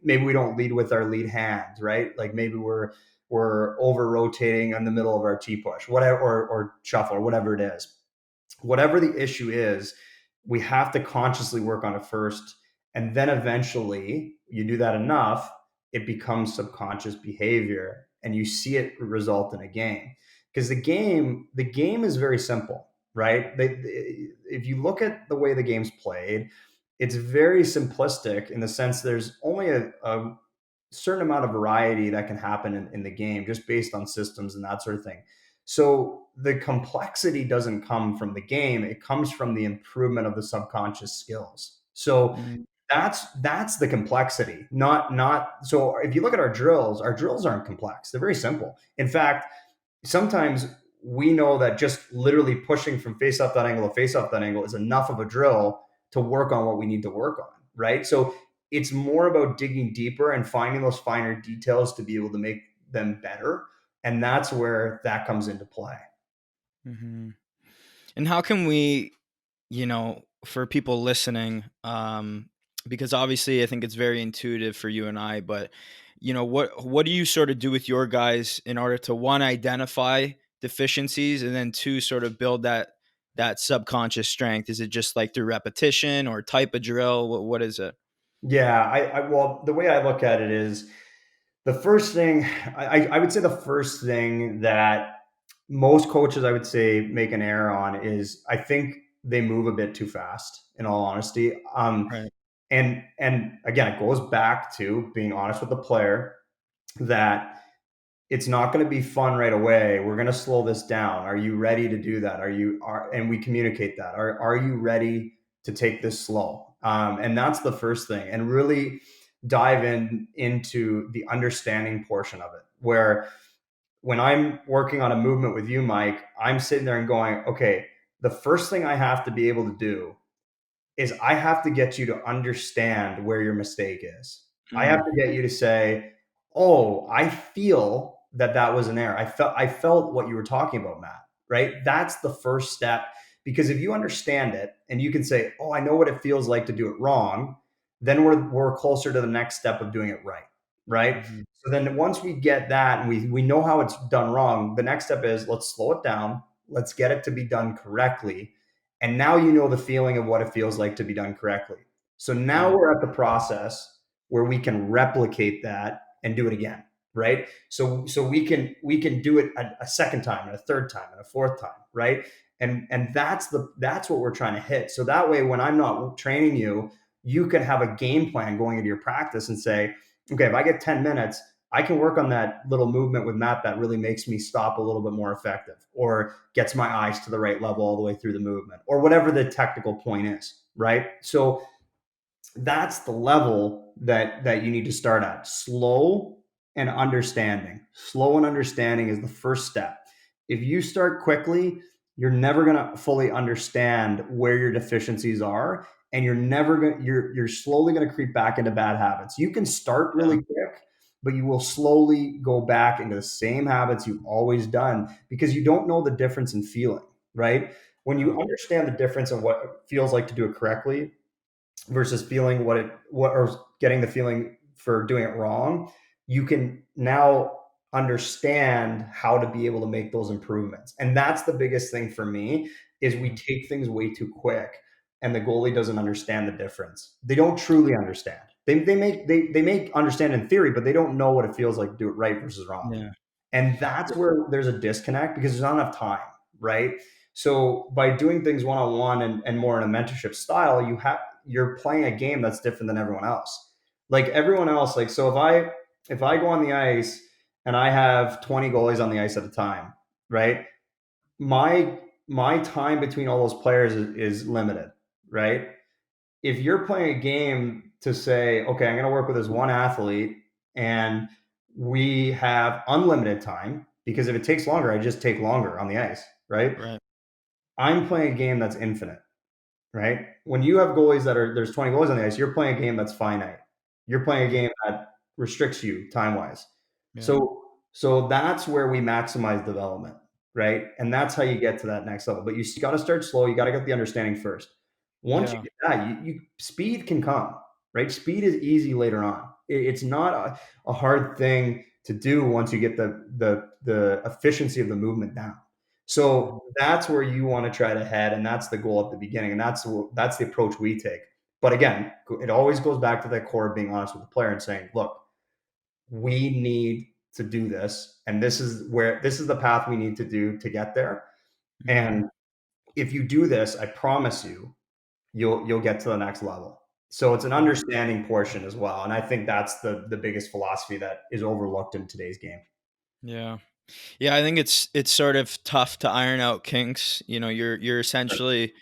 we don't lead with our lead hand, right? Like maybe we're over rotating in the middle of our T push, whatever, or shuffle, or whatever it is. Whatever the issue is, we have to consciously work on it first. And then eventually you do that enough, it becomes subconscious behavior and you see it result in a game. Because the game is very simple, right? If you look at the way the game's played, it's very simplistic in the sense there's only a certain amount of variety that can happen in the game just based on systems and that sort of thing. So the complexity doesn't come from the game, it comes from the improvement of the subconscious skills. So that's the complexity. Not so if you look at our drills aren't complex. They're very simple. In fact, sometimes we know that just literally pushing from face up that angle to face up that angle is enough of a drill to work on what we need to work on, right? So it's more about digging deeper and finding those finer details to be able to make them better. And that's where that comes into play. Mm-hmm. And how can we, for people listening, because obviously I think it's very intuitive for you and I, but what do you sort of do with your guys in order to, one, identify deficiencies, and then two, sort of build that subconscious strength? Is it just like through repetition or type of drill? What is it? Yeah, well, the way I look at it is the first thing, I would say the first thing that most coaches, I would say, make an error on is I think they move a bit too fast, in all honesty. Right. And again, it goes back to being honest with the player that it's not going to be fun right away. We're going to slow this down. Are you ready to do that? And we communicate that. Are you ready to take this slow? And that's the first thing. And really dive into the understanding portion of it, where when I'm working on a movement with you, Mike, I'm sitting there and going, okay, the first thing I have to be able to do is I have to get you to understand where your mistake is. Mm-hmm. I have to get you to say, oh, I feel that was an error. I felt what you were talking about, Matt, right? That's the first step. Because if you understand it and you can say, oh, I know what it feels like to do it wrong, then we're closer to the next step of doing it right. right? Mm-hmm. So then once we get that and we know how it's done wrong, the next step is let's slow it down. Let's get it to be done correctly. And now you know the feeling of what it feels like to be done correctly. So now we're at the process where we can replicate that and do it again, right? So we can do it a second time and a third time and a fourth time, right? And that's what we're trying to hit. So that way, when I'm not training you, you can have a game plan going into your practice and say, okay, if I get 10 minutes, I can work on that little movement with Matt that really makes me stop a little bit more effective or gets my eyes to the right level all the way through the movement or whatever the technical point is, right? So that's the level that you need to start at. Slow and understanding. Slow and understanding is the first step. If you start quickly, you're never going to fully understand where your deficiencies are, and you're slowly going to creep back into bad habits. You can start really quick, but you will slowly go back into the same habits you've always done because you don't know the difference in feeling, right? When you understand the difference of what it feels like to do it correctly versus feeling or getting the feeling for doing it wrong, you can now understand how to be able to make those improvements. And that's the biggest thing for me is we take things way too quick and the goalie doesn't understand the difference. They don't truly understand. They may understand in theory, but they don't know what it feels like to do it right versus wrong. Yeah. And that's where there's a disconnect because there's not enough time, right? So by doing things one-on-one and more in a mentorship style, you're playing a game that's different than everyone else. Like everyone else, like so if I go on the ice and I have 20 goalies on the ice at a time, right? My time between all those players is limited, right? If you're playing a game to say, okay, I'm going to work with this one athlete and we have unlimited time because if it takes longer, I just take longer on the ice, right? Right. I'm playing a game that's infinite, right? When you have goalies there's 20 goalies on the ice, you're playing a game that's finite. You're playing a game that restricts you time-wise. Yeah. So that's where we maximize development, right? And that's how you get to that next level. But you got to start slow. You got to get the understanding first. Once you get that, you speed can come, right? Speed is easy later on. It's not a hard thing to do once you get the efficiency of the movement down. So that's where you want to try to head, and that's the goal at the beginning, and that's the approach we take. But again, it always goes back to that core of being honest with the player and saying, look, we need to do this, and this is the path we need to do to get there. And if you do this, I promise you'll get to the next level. So it's an understanding portion as well, and I think that's the biggest philosophy that is overlooked in today's game. Yeah. Yeah, I think it's sort of tough to iron out kinks. You know, you're essentially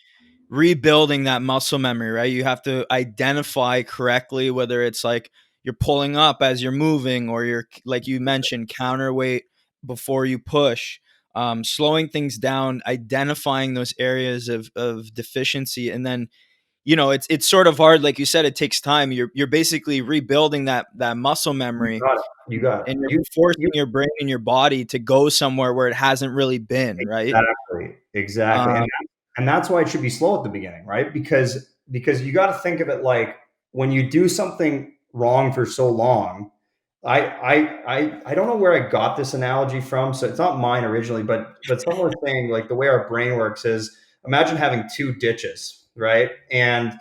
rebuilding that muscle memory, right? You have to identify correctly whether it's like you're pulling up as you're moving or you're, like you mentioned, counterweight before you push, slowing things down, identifying those areas of deficiency. And then, you know, it's sort of hard. Like you said, it takes time. You're basically rebuilding that muscle memory. You got it. And you're forcing your brain and your body to go somewhere where it hasn't really been, right? Exactly. And that's why it should be slow at the beginning, right? Because you got to think of it like when you do something wrong for so long. I don't know where I got this analogy from, so it's not mine originally, but someone was saying like the way our brain works is imagine having two ditches, right? And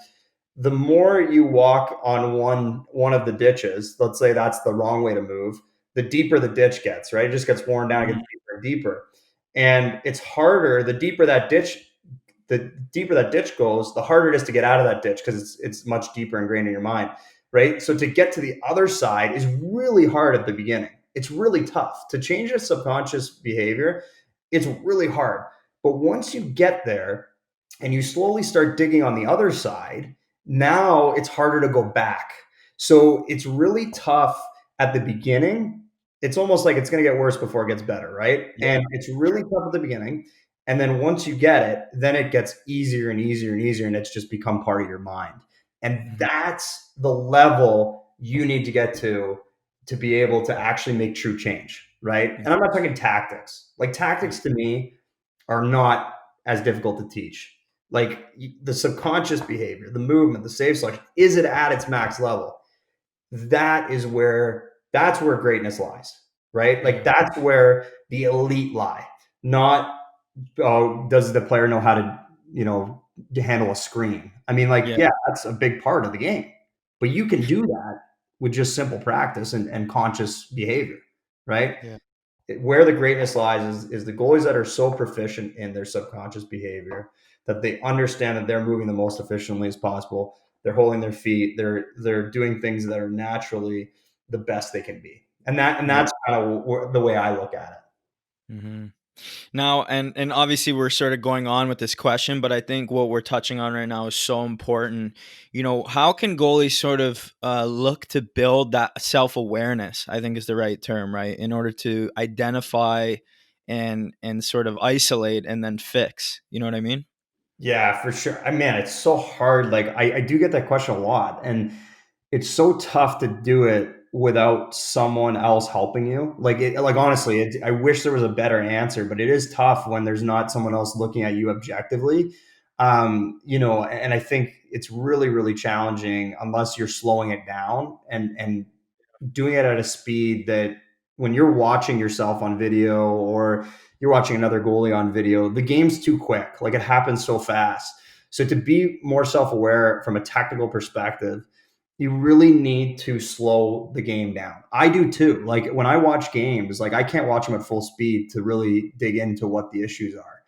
the more you walk on one of the ditches, let's say that's the wrong way to move, the deeper the ditch gets, right? It just gets worn down, it gets deeper and deeper. And it's harder, the deeper that ditch goes, the harder it is to get out of that ditch because it's much deeper ingrained in your mind, right? So to get to the other side is really hard at the beginning. It's really tough. To change a subconscious behavior, it's really hard. But once you get there and you slowly start digging on the other side, now it's harder to go back. So it's really tough at the beginning. It's almost like it's going to get worse before it gets better, right? Yeah. And it's really tough at the beginning. And then once you get it, then it gets easier and easier and easier, and it's just become part of your mind. And that's the level you need to get to be able to actually make true change, right? And I'm not talking tactics. Like tactics to me are not as difficult to teach. Like the subconscious behavior, the movement, the save selection, is it at its max level? That is where That's where greatness lies, right? Like that's where the elite lie. Not, oh, does the player know how to, to handle a screen? I mean, like, yeah, that's a big part of the game, but you can do that with just simple practice and conscious behavior, right? Yeah. Where the greatness lies is the goalies that are so proficient in their subconscious behavior that they understand that they're moving the most efficiently as possible. They're holding their feet. They're doing things that are naturally the best they can be, and that's kind of the way I look at it. Mm-hmm. Now, and obviously we're sort of going on with this question, but I think what we're touching on right now is so important. How can goalies sort of look to build that self-awareness, I think is the right term, right? In order to identify and sort of isolate and then fix. You know what I mean? Yeah, for sure. Man, it's so hard. Like I do get that question a lot, and it's so tough to do it without someone else helping you. Like honestly, I wish there was a better answer, but it is tough when there's not someone else looking at you objectively. And I think it's really, really challenging unless you're slowing it down and doing it at a speed that when you're watching yourself on video or you're watching another goalie on video, the game's too quick. Like it happens so fast. So to be more self-aware from a technical perspective, you really need to slow the game down. I do too. Like when I watch games, like I can't watch them at full speed to really dig into what the issues are.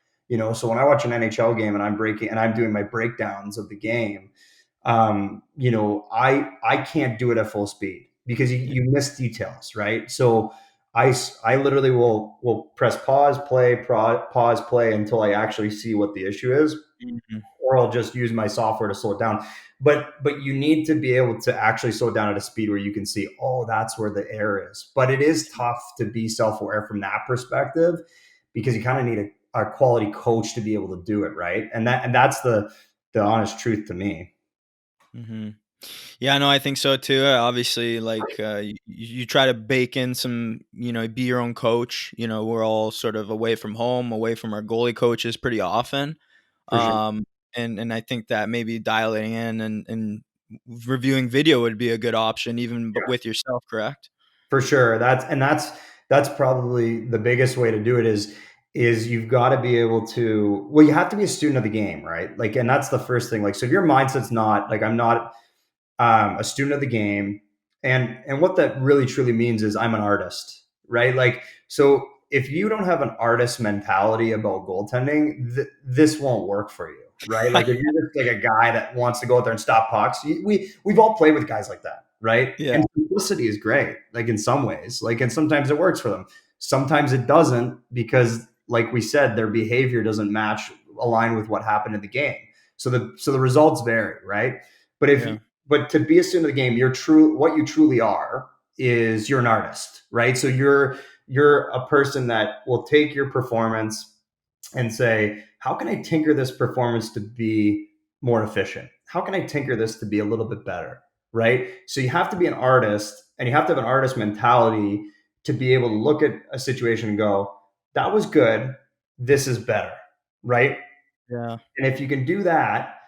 So when I watch an NHL game and I'm doing my breakdowns of the game, I can't do it at full speed because you miss details, right? So I literally will press pause, pause, play until I actually see what the issue is, or I'll just use my software to slow it down. But you need to be able to actually slow down at a speed where you can see, oh, that's where the error is. But it is tough to be self-aware from that perspective because you kind of need a quality coach to be able to do it, right? And that's the honest truth to me. Mm-hmm. Yeah, no, I think so too. Obviously, like you try to bake in some, be your own coach. We're all sort of away from home, away from our goalie coaches pretty often. For sure. And I think that maybe dialing in and reviewing video would be a good option, even with yourself, correct? For sure. That's probably the biggest way to do it is you've got to be able to, well, you have to be a student of the game, right? Like, and that's the first thing. Like, so if your mindset's not like, I'm not a student of the game, and what that really truly means is I'm an artist, right? Like, so if you don't have an artist mentality about goaltending, this won't work for you, right? Like if you're just like a guy that wants to go out there and stop pucks, we've all played with guys like that, right? Yeah. And simplicity is great, like in some ways, like, and sometimes it works for them. Sometimes it doesn't because, like we said, their behavior doesn't align with what happened in the game. So the results vary, right? But but to be a student of the game, what you truly are is you're an artist, right? So you're a person that will take your performance and say, how can I tinker this performance to be more efficient? How can I tinker this to be a little bit better, right? So you have to be an artist and you have to have an artist mentality to be able to look at a situation and go, that was good, this is better, right? Yeah. And if you can do that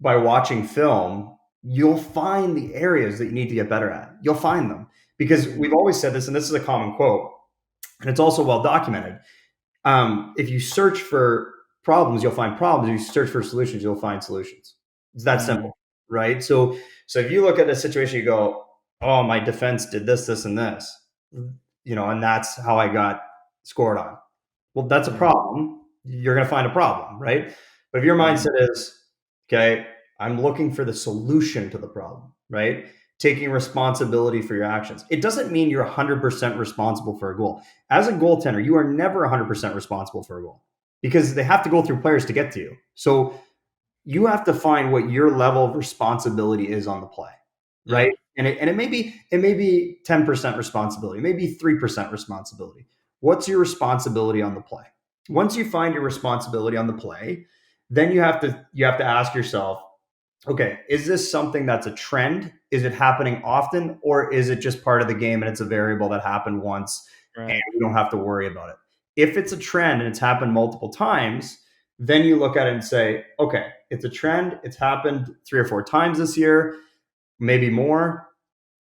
by watching film, you'll find the areas that you need to get better at. You'll find them because we've always said this, and this is a common quote, and it's also well documented. If you search for problems, you'll find problems. If you search for solutions, you'll find solutions. It's that simple, right? So if you look at a situation, you go, oh, my defense did this, this, and this, and that's how I got scored on. Well, that's a problem. You're going to find a problem, right? But if your mindset is, okay, I'm looking for the solution to the problem, right? Taking responsibility for your actions. It doesn't mean you're 100% responsible for a goal. As a goaltender, you are never 100% responsible for a goal because they have to go through players to get to you. So you have to find what your level of responsibility is on the play, right? And it may be 10% responsibility, maybe 3% responsibility. What's your responsibility on the play? Once you find your responsibility on the play, then you have to ask yourself, okay, is this something that's a trend? Is it happening often? Or is it just part of the game and it's a variable that happened once and we don't have to worry about it? If it's a trend and it's happened multiple times, then you look at it and say, okay, it's a trend. It's happened 3 or 4 times this year, maybe more.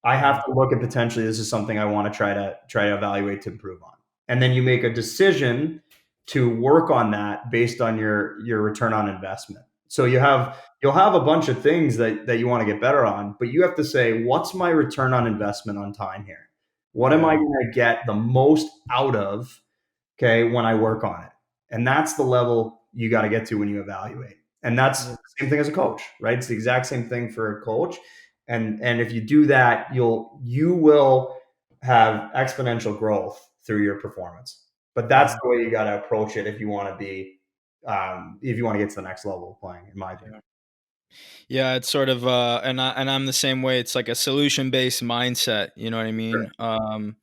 I have to look at potentially this is something I want to try to evaluate to improve on. And then you make a decision to work on that based on your return on investment. So you'll have a bunch of things that you want to get better on, but you have to say, what's my return on investment on time here? What am I going to get the most out of, okay, when I work on it? And that's the level you got to get to when you evaluate. And that's the same thing as a coach, right? It's the exact same thing for a coach. And if you do that, you will have exponential growth through your performance. But that's the way you got to approach it if you want to be if you want to get to the next level of playing, in my opinion. Yeah, it's sort of and I'm the same way. It's like a solution-based mindset, you know what I mean? Sure.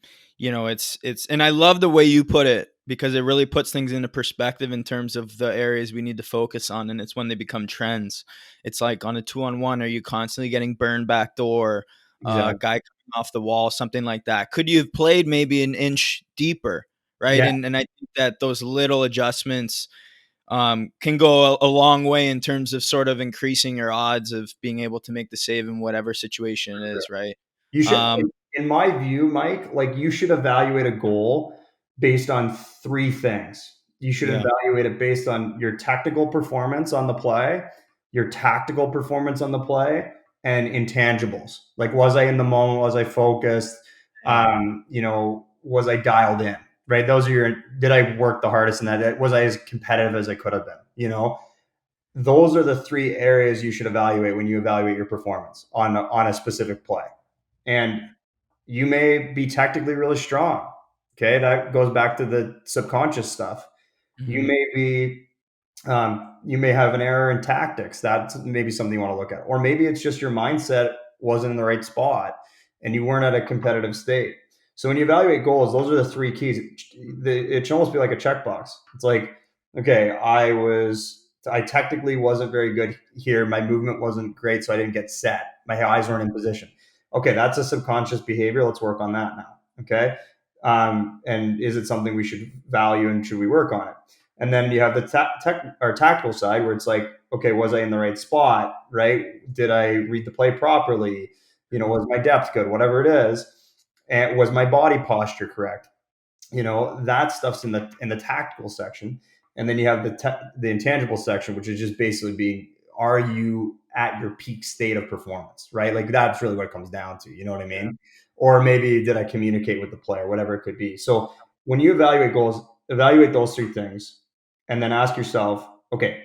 It's and I love the way you put it because it really puts things into perspective in terms of the areas we need to focus on, and it's when they become trends. It's like on a 2-on-1, are you constantly getting burned back door, Exactly. guy coming off the wall, something like that? Could you have played maybe an inch deeper, right? Yeah. And I think that those little adjustments can go a long way in terms of sort of increasing your odds of being able to make the save in whatever situation it is, right? You should, Um, in my view, Mike, like you should evaluate a goal based on three things. You should yeah, evaluate it based on your technical performance on the play, your tactical performance on the play, and intangibles. Like, was I in the moment? Was I focused? yeah, Was I dialed in? Right? Those are your. Did I work the hardest in that? Was I as competitive as I could have been? Those are the three areas you should evaluate when you evaluate your performance on a specific play. And you may be technically really strong. Okay, that goes back to the subconscious stuff. You mhm, may be, you may have an error in tactics. That's maybe something you want to look at, or maybe it's just your mindset wasn't in the right spot and you weren't at a competitive state. So when you evaluate goals, those are the three keys. It should almost be like a checkbox. It's like, okay, I technically wasn't very good here. My movement wasn't great, so I didn't get set. My eyes weren't in position. Okay, that's a subconscious behavior. Let's work on that now. Okay. And is it something we should value and should we work on it? And then you have the tactical side where it's like, okay, was I in the right spot? Right? Did I read the play properly? Was my depth good? Whatever it is. And was my body posture correct? That stuff's in the tactical section. And then you have the intangible section, which is just basically being, are you at your peak state of performance, right? Like that's really what it comes down to. You know what I mean? Or maybe did I communicate with the player, whatever it could be. So when you evaluate goals, evaluate those three things and then ask yourself, okay,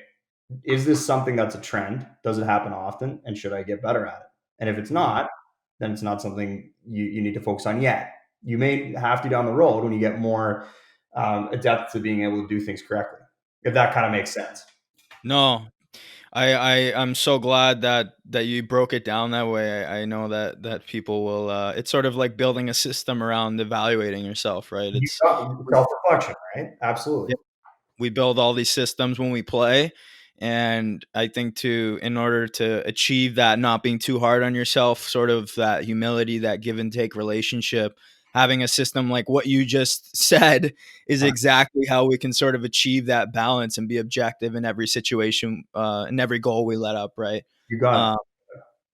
is this something that's a trend? Does it happen often? And should I get better at it? And if it's mhm. not, then it's not something you need to focus on yet. You may have to down the road when you get more adept to being able to do things correctly, if that kind of makes sense. No, I'm so glad that you broke it down that way. I know that people will. It's sort of like building a system around evaluating yourself, right? It's Self-reflection, right? Absolutely. we build all these systems when we play, and I think in order to achieve that, not being too hard on yourself, sort of that humility, that give and take relationship, having a system like what you just said is exactly how we can sort of achieve that balance and be objective in every situation, in every goal we let up, right? You got it. um,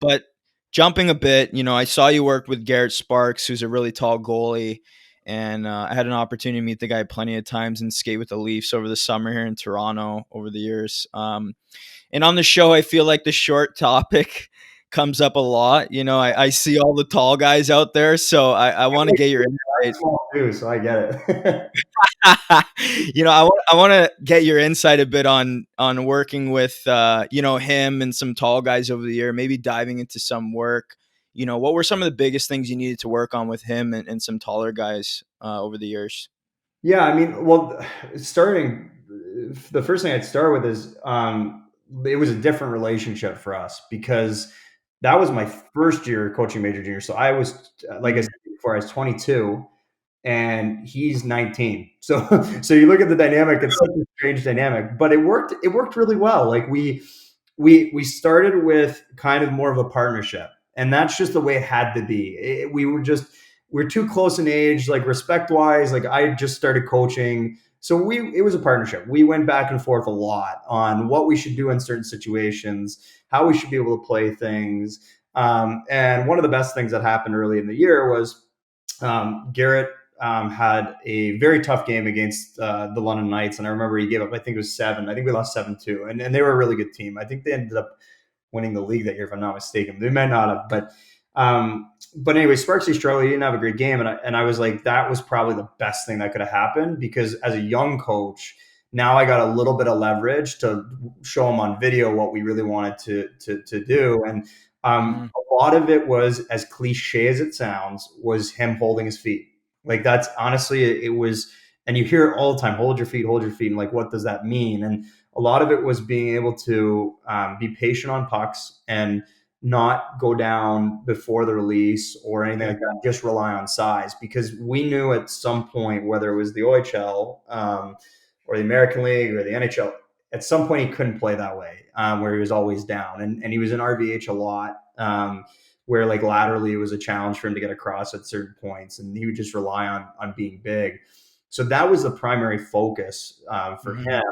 but jumping a bit, I saw you worked with Garrett Sparks, who's a really tall goalie. And I had an opportunity to meet the guy plenty of times and skate with the Leafs over the summer here in Toronto over the years. And on the show, I feel like the short topic comes up a lot. I see all the tall guys out there, so I want to get your I'm insight. small too, so I get it. I want to get your insight a bit on working with him and some tall guys over the year, maybe diving into some work. What were some of the biggest things you needed to work on with him and some taller guys over the years? Yeah, I mean, well, starting the first thing I'd start with is it was a different relationship for us because that was my first year coaching major junior. So I was, like I Mm, said before, I was 22 and he's 19. So you look at the dynamic, it's such a strange dynamic, but it worked really well. Like we started with kind of more of a partnership, and that's just the way it had to be. We're too close in age, like respect wise. Like I just started coaching, so it was a partnership. We went back and forth a lot on what we should do in certain situations, how we should be able to play things. And one of the best things that happened early in the year was Garrett had a very tough game against the London Knights. And I remember he gave up, I think it was 7. I think we lost 7-2. And they were a really good team. I think they ended up winning the league that year, if I'm not mistaken. They might not have. But anyway, Sparksy struggled. He didn't have a great game. And I was like, that was probably the best thing that could have happened, because as a young coach, now I got a little bit of leverage to show him on video what we really wanted to do. And a lot of it was, as cliche as it sounds, was him holding his feet. Like, that's honestly, it was, and you hear it all the time, hold your feet. And like, what does that mean? And a lot of it was being able to be patient on pucks and not go down before the release or anything like that, just rely on size, because we knew at some point, whether it was the OHL or the American League or the NHL, at some point he couldn't play that way, where he was always down. And he was in RVH a lot, where like laterally it was a challenge for him to get across at certain points, and he would just rely on being big. So that was the primary focus for him.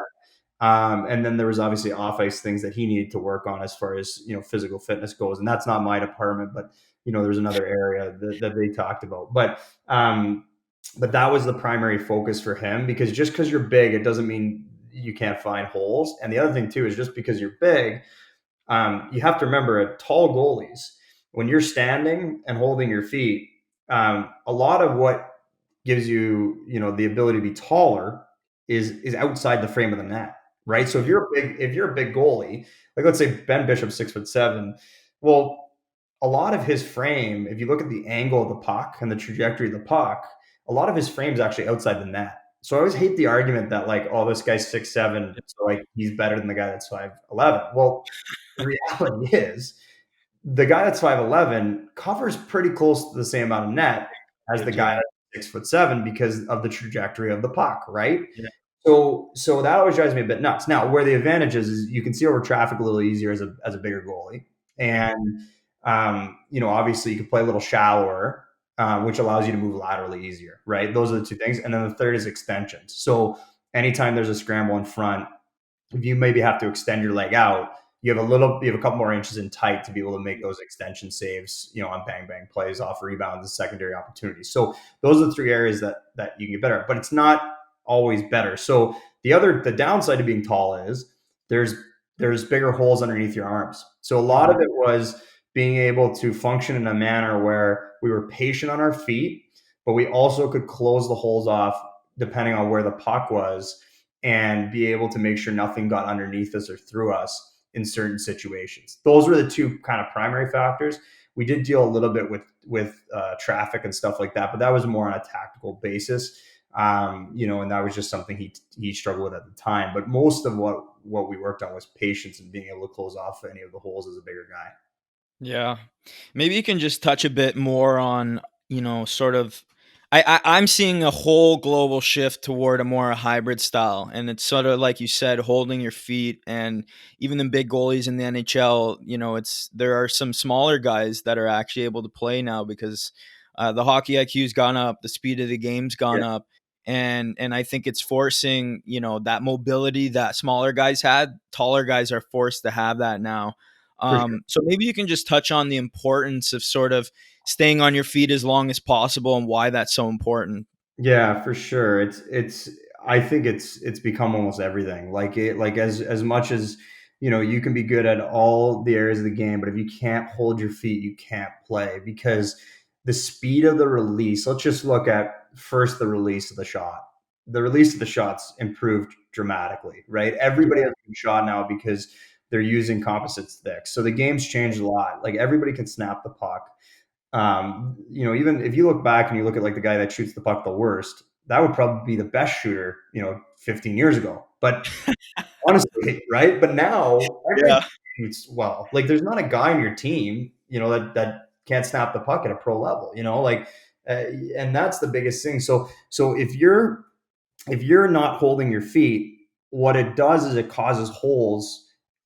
And then there was obviously off ice things that he needed to work on as far as, physical fitness goes. And that's not my department, but there's another area that they talked about. But that was the primary focus for him, because just because you're big, it doesn't mean you can't find holes. And the other thing too is, just because you're big, you have to remember, at tall goalies, when you're standing and holding your feet, a lot of what gives you, the ability to be taller is outside the frame of the net, right? So if you're a big goalie, like let's say Ben Bishop's 6'7", well, a lot of his frame, if you look at the angle of the puck and the trajectory of the puck, a lot of his frame is actually outside the net. So I always hate the argument that like, oh, this guy's 6'7", so like he's better than the guy that's 5'11". Well, the reality is, the guy that's 5'11" covers pretty close to the same amount of net as the guy that's 6'7", because of the trajectory of the puck, right? Yeah. So that always drives me a bit nuts. Now, where the advantage is you can see over traffic a little easier as a bigger goalie, and obviously you can play a little shallower, which allows you to move laterally easier, right? Those are the two things. And then the third is extensions. So anytime there's a scramble in front, if you maybe have to extend your leg out, you have a couple more inches in tight to be able to make those extension saves, on bang plays, off rebounds, and secondary opportunities. So those are the 3 areas that you can get better at, but it's not always better. So the downside to being tall is there's bigger holes underneath your arms. So a lot of it was being able to function in a manner where we were patient on our feet, but we also could close the holes off depending on where the puck was, and be able to make sure nothing got underneath us or through us in certain situations. Those were the 2 kind of primary factors. We did deal a little bit with traffic and stuff like that, but that was more on a tactical basis. And that was just something he struggled with at the time. But most of what we worked on was patience and being able to close off any of the holes as a bigger guy. Yeah. Maybe you can just touch a bit more on, sort of, I'm seeing a whole global shift toward a more hybrid style. And it's sort of like you said, holding your feet, and even the big goalies in the NHL, there are some smaller guys that are actually able to play now, because the hockey IQ's gone up, the speed of the game's gone up. And I think it's forcing, that mobility that smaller guys had, taller guys are forced to have that now. Sure. So maybe you can just touch on the importance of sort of staying on your feet as long as possible, and why that's so important. Yeah, for sure. I think it's become almost everything. Like as much as, you can be good at all the areas of the game, but if you can't hold your feet, you can't play, because the speed of the release, let's just look at first the release of the shot. The release of the shots improved dramatically, right? Everybody has a shot now because they're using composite sticks. So the game's changed a lot. Like, everybody can snap the puck. Even if you look back and you look at like the guy that shoots the puck the worst, that would probably be the best shooter, 15 years ago. But honestly, right? But now everybody shoots well. Like, there's not a guy on your team, that can't snap the puck at a pro level, and that's the biggest thing. So if you're not holding your feet, what it does is it causes holes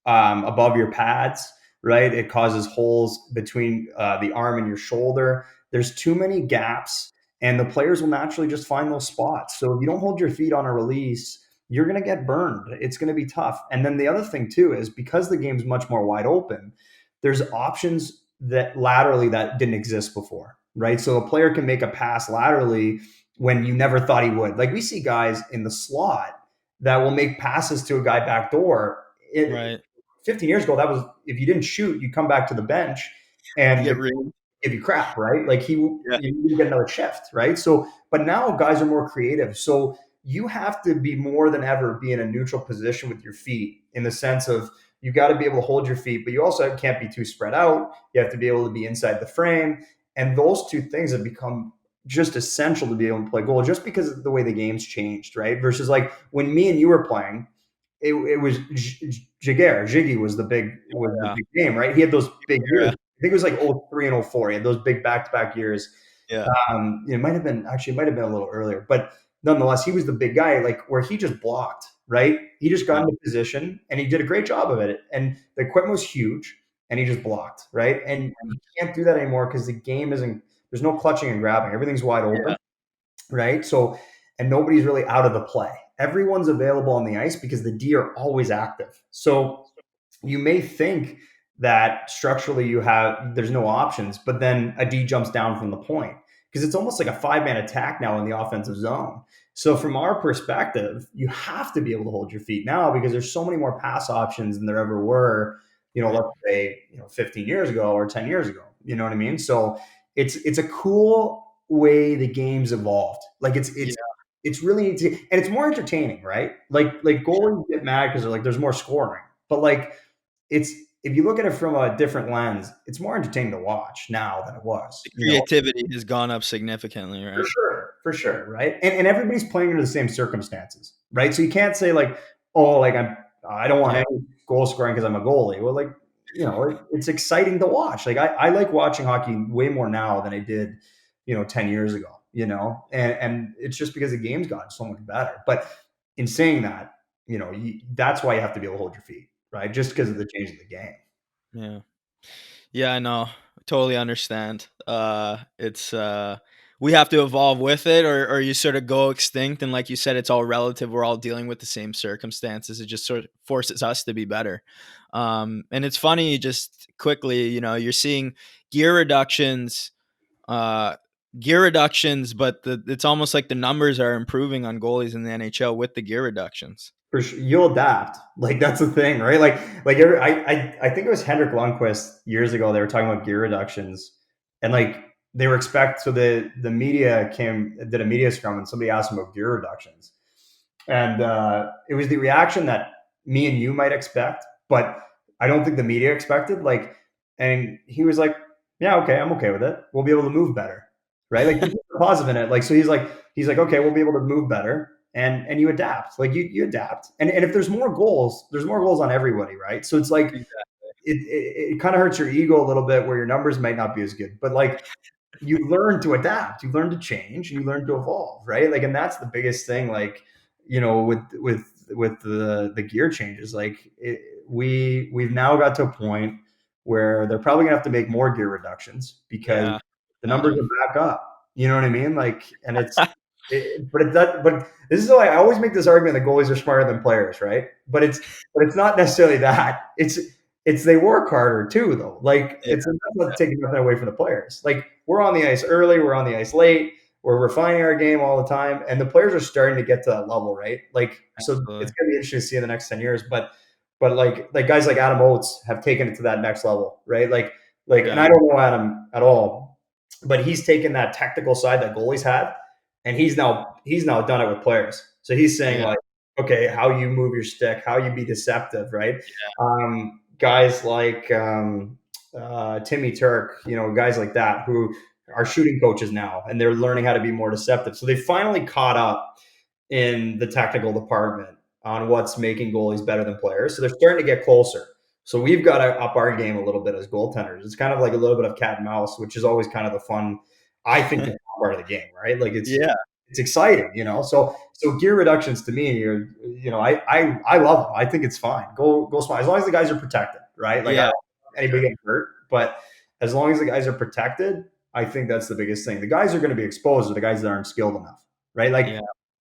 above your pads, right? It causes holes between the arm and your shoulder. There's too many gaps, and the players will naturally just find those spots. So if you don't hold your feet on a release, you're going to get burned. It's going to be tough. And then the other thing too is, because the game's much more wide open, there's options that laterally that didn't exist before, right? So a player can make a pass laterally when you never thought he would. Like we see guys in the slot that will make passes to a guy backdoor. Right. 15 years ago, that was, if you didn't shoot, you come back to the bench and Get real. give you crap, right? Like you get another shift, right? So, but now guys are more creative. So you have to be more than ever be in a neutral position with your feet, in the sense of you got to be able to hold your feet, but you also can't be too spread out. You have to be able to be inside the frame. And those two things have become just essential to be able to play goal, just because of the way the game's changed, right? Versus like when me and you were playing, it was Jiggy was the big game, right? He had those big years. I think it was like 03 and 04. He had those big back-to-back years. Yeah. It might have been a little earlier, but nonetheless, he was the big guy, like where he just blocked, right? He just got into position and he did a great job of it. And the equipment was huge and he just blocked, right? And you can't do that anymore because the game there's no clutching and grabbing. Everything's wide open, right? So, and nobody's really out of the play. Everyone's available on the ice because the D are always active. So you may think that structurally there's no options, but then a D jumps down from the point, because it's almost like a 5-man attack now in the offensive zone. So from our perspective, you have to be able to hold your feet now, because there's so many more pass options than there ever were, let's say, 15 years ago or 10 years ago. You know what I mean? So it's a cool way the game's evolved. Like it's really, and it's more entertaining, right? Like goalies get mad because they're like, there's more scoring, but like if you look at it from a different lens, it's more entertaining to watch now than it was. The creativity has gone up significantly, right? For sure, right? And everybody's playing under the same circumstances, right? So you can't say like, oh, like I don't want any goal scoring because I'm a goalie. Well, like, it's exciting to watch. Like I like watching hockey way more now than I did, 10 years ago, and it's just because the game's gotten so much better. But in saying that, that's why you have to be able to hold your feet, right? Just because of the change of the game. Yeah. Yeah, I know. Totally understand. It's we have to evolve with it, or you sort of go extinct. And like you said, it's all relative. We're all dealing with the same circumstances. It just sort of forces us to be better. And it's funny, just quickly, you're seeing gear reductions, but it's almost like the numbers are improving on goalies in the NHL with the gear reductions. For sure, you'll adapt. Like that's the thing, right? I think it was Henrik Lundqvist years ago. They were talking about gear reductions, and like they were so the media did a media scrum, and somebody asked him about gear reductions, and it was the reaction that me and you might expect, but I don't think the media expected. Like, and he was like, "Yeah, okay, I'm okay with it. We'll be able to move better." Right? Like he's positive in it. Like, so he's like, okay, we'll be able to move better. And you adapt, like you adapt. And if there's more goals on everybody, right? So it's like, it kind of hurts your ego a little bit where your numbers might not be as good, but like you learn to adapt, you learn to change, and you learn to evolve, right? Like, and that's the biggest thing, like, with the gear changes, like we've now got to a point where they're probably gonna have to make more gear reductions because the numbers are back up. You know what I mean? Like, and but this is why I always make this argument that goalies are smarter than players, right? But it's not necessarily that. It's they work harder too, though. Like it's not taking nothing away from the players. Like we're on the ice early, we're on the ice late, we're refining our game all the time, and the players are starting to get to that level, right? Like so, it's gonna be interesting to see in the next 10 years. But like guys like Adam Oates have taken it to that next level, right? Like, and I don't know Adam at all, but he's taken that technical side that goalies had. And he's now done it with players. So he's saying like, okay, how you move your stick, how you be deceptive, right? Yeah. Guys like Timmy Turk, guys like that who are shooting coaches now, and they're learning how to be more deceptive. So they finally caught up in the technical department on what's making goalies better than players. So they're starting to get closer. So we've got to up our game a little bit as goaltenders. It's kind of like a little bit of cat and mouse, which is always kind of the fun, I think, the part of the game, right? Like it's exciting, So gear reductions to me are, I love them. I think it's fine. Go smart as long as the guys are protected, right? Like I don't want anybody getting hurt, but as long as the guys are protected, I think that's the biggest thing. The guys are going to be exposed to the guys that aren't skilled enough, right? Like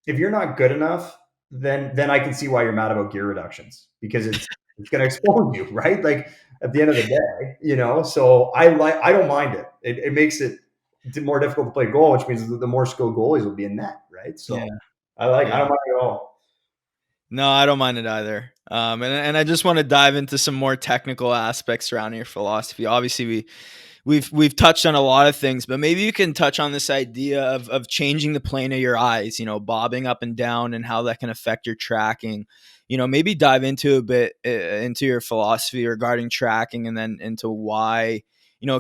if you're not good enough, then I can see why you're mad about gear reductions, because it's going to expose you, right? Like at the end of the day. So I don't mind it. It makes it more difficult to play goal, which means the more skilled goalies will be in net, right? So Yeah. I don't Yeah. mind it at all. No, I don't mind it either. And I just want to dive into some more technical aspects around your philosophy. Obviously, we've touched on a lot of things, but maybe you can touch on this idea of changing the plane of your eyes, bobbing up and down, and how that can affect your tracking. Maybe dive into a bit into your philosophy regarding tracking, and then into why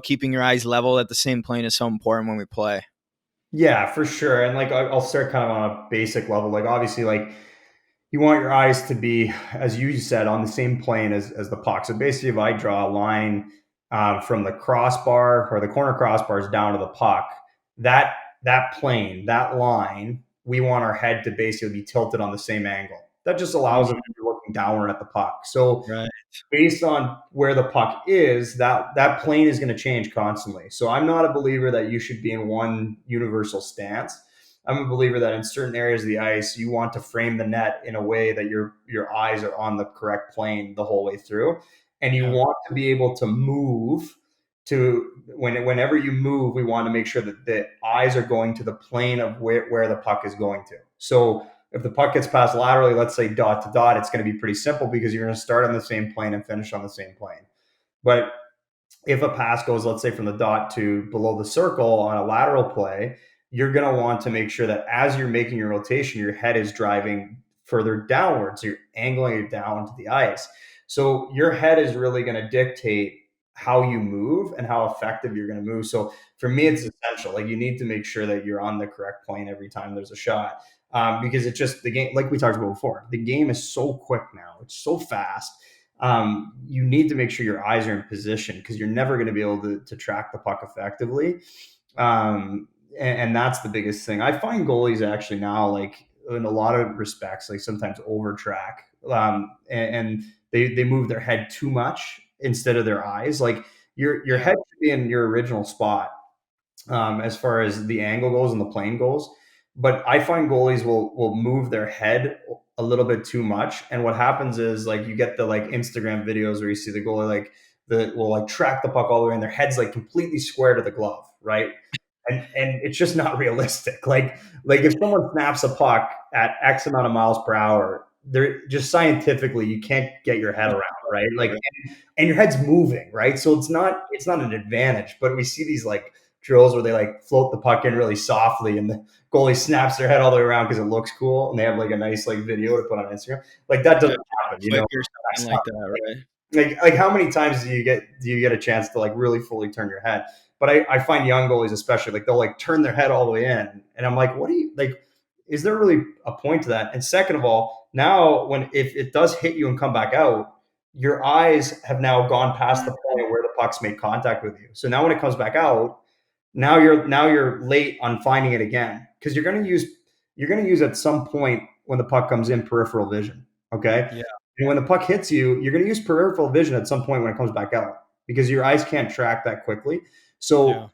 keeping your eyes level at the same plane is so important when we play. Yeah, for sure. And like I'll start kind of on a basic level. Like obviously, like you want your eyes to be, as you said, on the same plane as the puck. So basically, if I draw a line from the crossbar or the corner crossbars down to the puck, that plane, that line, we want our head to basically be tilted on the same angle. That just allows us to be looking downward at the puck. So Right. based on where the puck is, that plane is going to change constantly. So I'm not a believer that you should be in one universal stance. I'm a believer that in certain areas of the ice, you want to frame the net in a way that your eyes are on the correct plane the whole way through, and you want to be able to move to whenever you move. We want to make sure that the eyes are going to the plane of where the puck is going to. So if the puck gets passed laterally, let's say dot to dot, it's going to be pretty simple because you're going to start on the same plane and finish on the same plane. But if a pass goes, let's say from the dot to below the circle on a lateral play, you're going to want to make sure that as you're making your rotation, your head is driving further downwards. So you're angling it down to the ice. So your head is really going to dictate how you move and how effective you're going to move. So for me, it's essential. Like you need to make sure that you're on the correct plane every time there's a shot. Because it's just the game, like we talked about before, the game is so quick now. It's so fast. You need to make sure your eyes are in position because you're never going to be able to track the puck effectively. And that's the biggest thing. I find goalies actually now, like in a lot of respects, like sometimes over track, and they move their head too much instead of their eyes. Like your head should be in your original spot, as far as the angle goes and the plane goes. But I find goalies will move their head a little bit too much. And what happens is like you get the like Instagram videos where you see the goalie like will like track the puck all the way and their head's like completely square to the glove, right? And it's just not realistic. Like if someone snaps a puck at X amount of miles per hour, they're just scientifically you can't get your head around, right? Like and your head's moving, right? So it's not an advantage. But we see these like drills where they like float the puck in really softly and the goalie snaps their head all the way around because it looks cool and they have like a nice like video to put on Instagram. Like that doesn't happen, you know. Or something like that, right? Like how many times do you get a chance to like really fully turn your head? But I find young goalies especially like they'll like turn their head all the way in, and I'm like, what do you like? Is there really a point to that? And second of all, now if it does hit you and come back out, your eyes have now gone past the point where the puck's made contact with you. So now when it comes back out, now you're late on finding it again because you're going to use at some point when the puck comes in peripheral vision. Okay. Yeah. And when the puck hits you, you're going to use peripheral vision at some point when it comes back out because your eyes can't track that quickly. So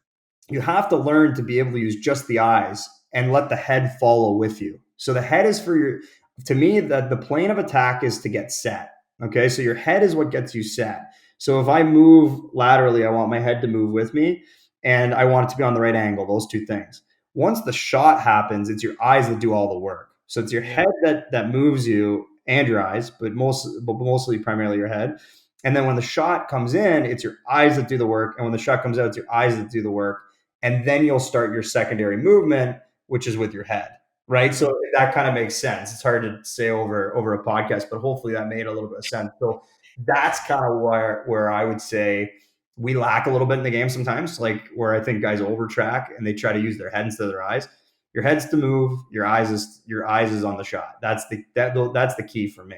you have to learn to be able to use just the eyes and let the head follow with you. So the head is to me, the plane of attack is to get set. Okay. So your head is what gets you set. So if I move laterally, I want my head to move with me and I want it to be on the right angle, those two things. Once the shot happens, it's your eyes that do all the work. So it's your head that moves you and your eyes, but mostly primarily your head. And then when the shot comes in, it's your eyes that do the work. And when the shot comes out, it's your eyes that do the work. And then you'll start your secondary movement, which is with your head, right? So that kind of makes sense. It's hard to say over a podcast, but hopefully that made a little bit of sense. So that's kind of where I would say we lack a little bit in the game sometimes, like where I think guys overtrack and they try to use their head instead of their eyes. Your head's to move, your eyes is on the shot. That's the key for me.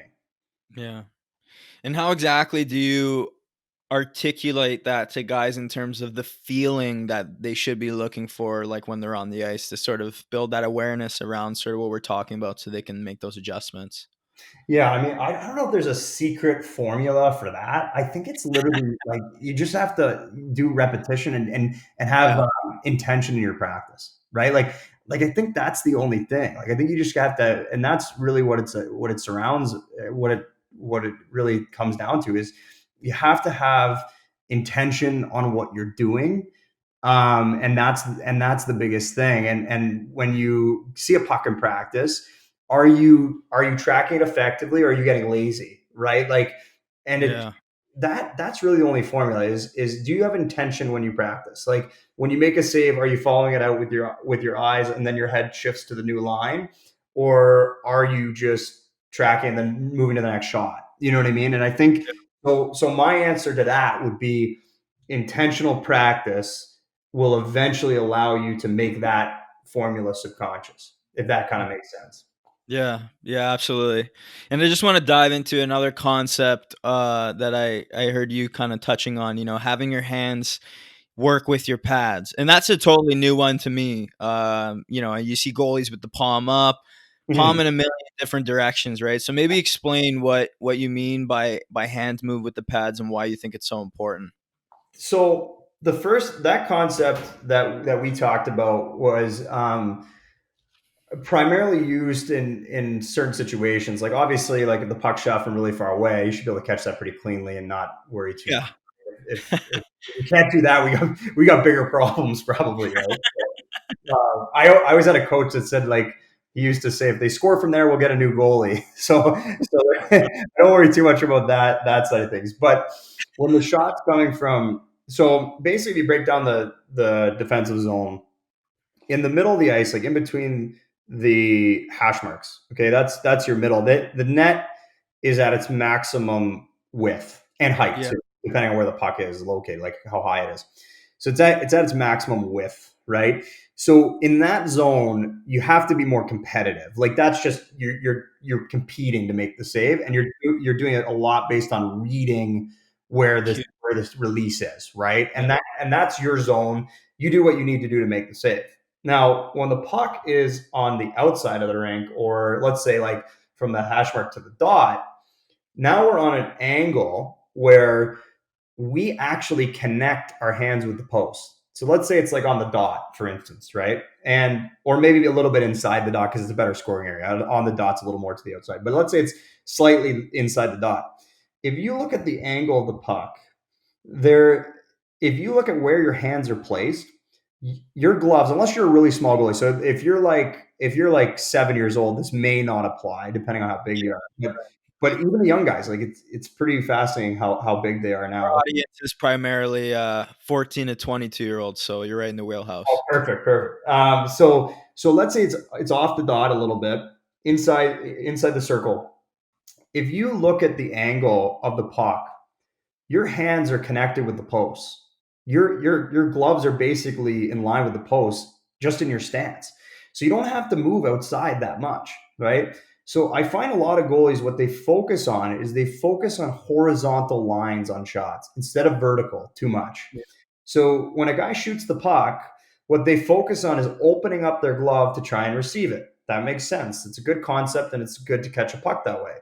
Yeah. And how exactly do you articulate that to guys in terms of the feeling that they should be looking for, like when they're on the ice, to sort of build that awareness around sort of what we're talking about so they can make those adjustments? Yeah, I mean, I don't know if there's a secret formula for that. I think it's literally like you just have to do repetition and have intention in your practice, right? Like I think that's the only thing. Like I think you just have to, and that's really what it surrounds. What it really comes down to is you have to have intention on what you're doing. And that's the biggest thing. And when you see a puck in practice, are you tracking it effectively, or are you getting lazy, right? Like, and Yeah. that's really the only formula is do you have intention when you practice? Like when you make a save, are you following it out with your eyes and then your head shifts to the new line, or are you just tracking and then moving to the next shot? You know what I mean? And I think so my answer to that would be intentional practice will eventually allow you to make that formula subconscious, if that kind of makes sense. Yeah, yeah, absolutely. And I just want to dive into another concept that I heard you kind of touching on, having your hands work with your pads. And that's a totally new one to me. You see goalies with the palm up, Mhm. palm in a million different directions, right? So maybe explain what you mean by hands move with the pads and why you think it's so important. So that concept that we talked about was primarily used in certain situations. Like obviously, like if the puck shot from really far away, you should be able to catch that pretty cleanly and not worry too Yeah. much. If we can't do that, we got bigger problems probably, right? I always had a coach that said like he used to say if they score from there, we'll get a new goalie. So I don't worry too much about that side of things. But when the shot's coming from, so basically, you break down the defensive zone in the middle of the ice, like in between the hash marks. Okay, that's your middle. The net is at its maximum width and height Yeah. too, depending on where the puck is located, like how high it is. So it's at its maximum width, right? So in that zone, you have to be more competitive. Like that's just you're competing to make the save, and you're doing it a lot based on reading where this release is, right? Yeah. And that's your zone. You do what you need to do to make the save. Now, when the puck is on the outside of the rink, or let's say like from the hash mark to the dot, now we're on an angle where we actually connect our hands with the post. So let's say it's like on the dot, for instance, right? And or maybe a little bit inside the dot because it's a better scoring area. On the dot's a little more to the outside, but let's say it's slightly inside the dot. If you look at the angle of the puck, there, if you look at where your hands are placed, your gloves, unless you're a really small goalie. So if you're like 7 years old, this may not apply depending on how big you are. But even the young guys, like it's pretty fascinating how big they are Our now. audience is primarily 14 to 22-year-olds, so you're right in the Oh, wheelhouse. perfect. So let's say it's off the dot a little bit inside the circle. If you look at the angle of the puck, your hands are connected with the posts. Your gloves are basically in line with the post, just in your stance. So you don't have to move outside that much, right? So I find a lot of goalies, what they focus on is they focus on horizontal lines on shots instead of vertical too much. Yeah. So when a guy shoots the puck, what they focus on is opening up their glove to try and receive it. That makes sense. It's a good concept, and it's good to catch a puck that way.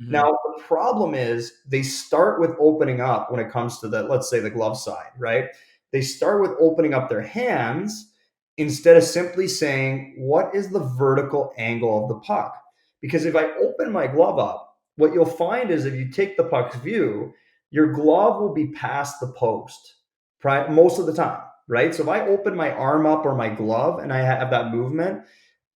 Mhm. Now, the problem is they start with opening up when it comes to the, let's say, the glove side, right? They start with opening up their hands instead of simply saying, what is the vertical angle of the puck? Because if I open my glove up, what you'll find is if you take the puck's view, your glove will be past the post most of the time, right? So if I open my arm up or my glove and I have that movement,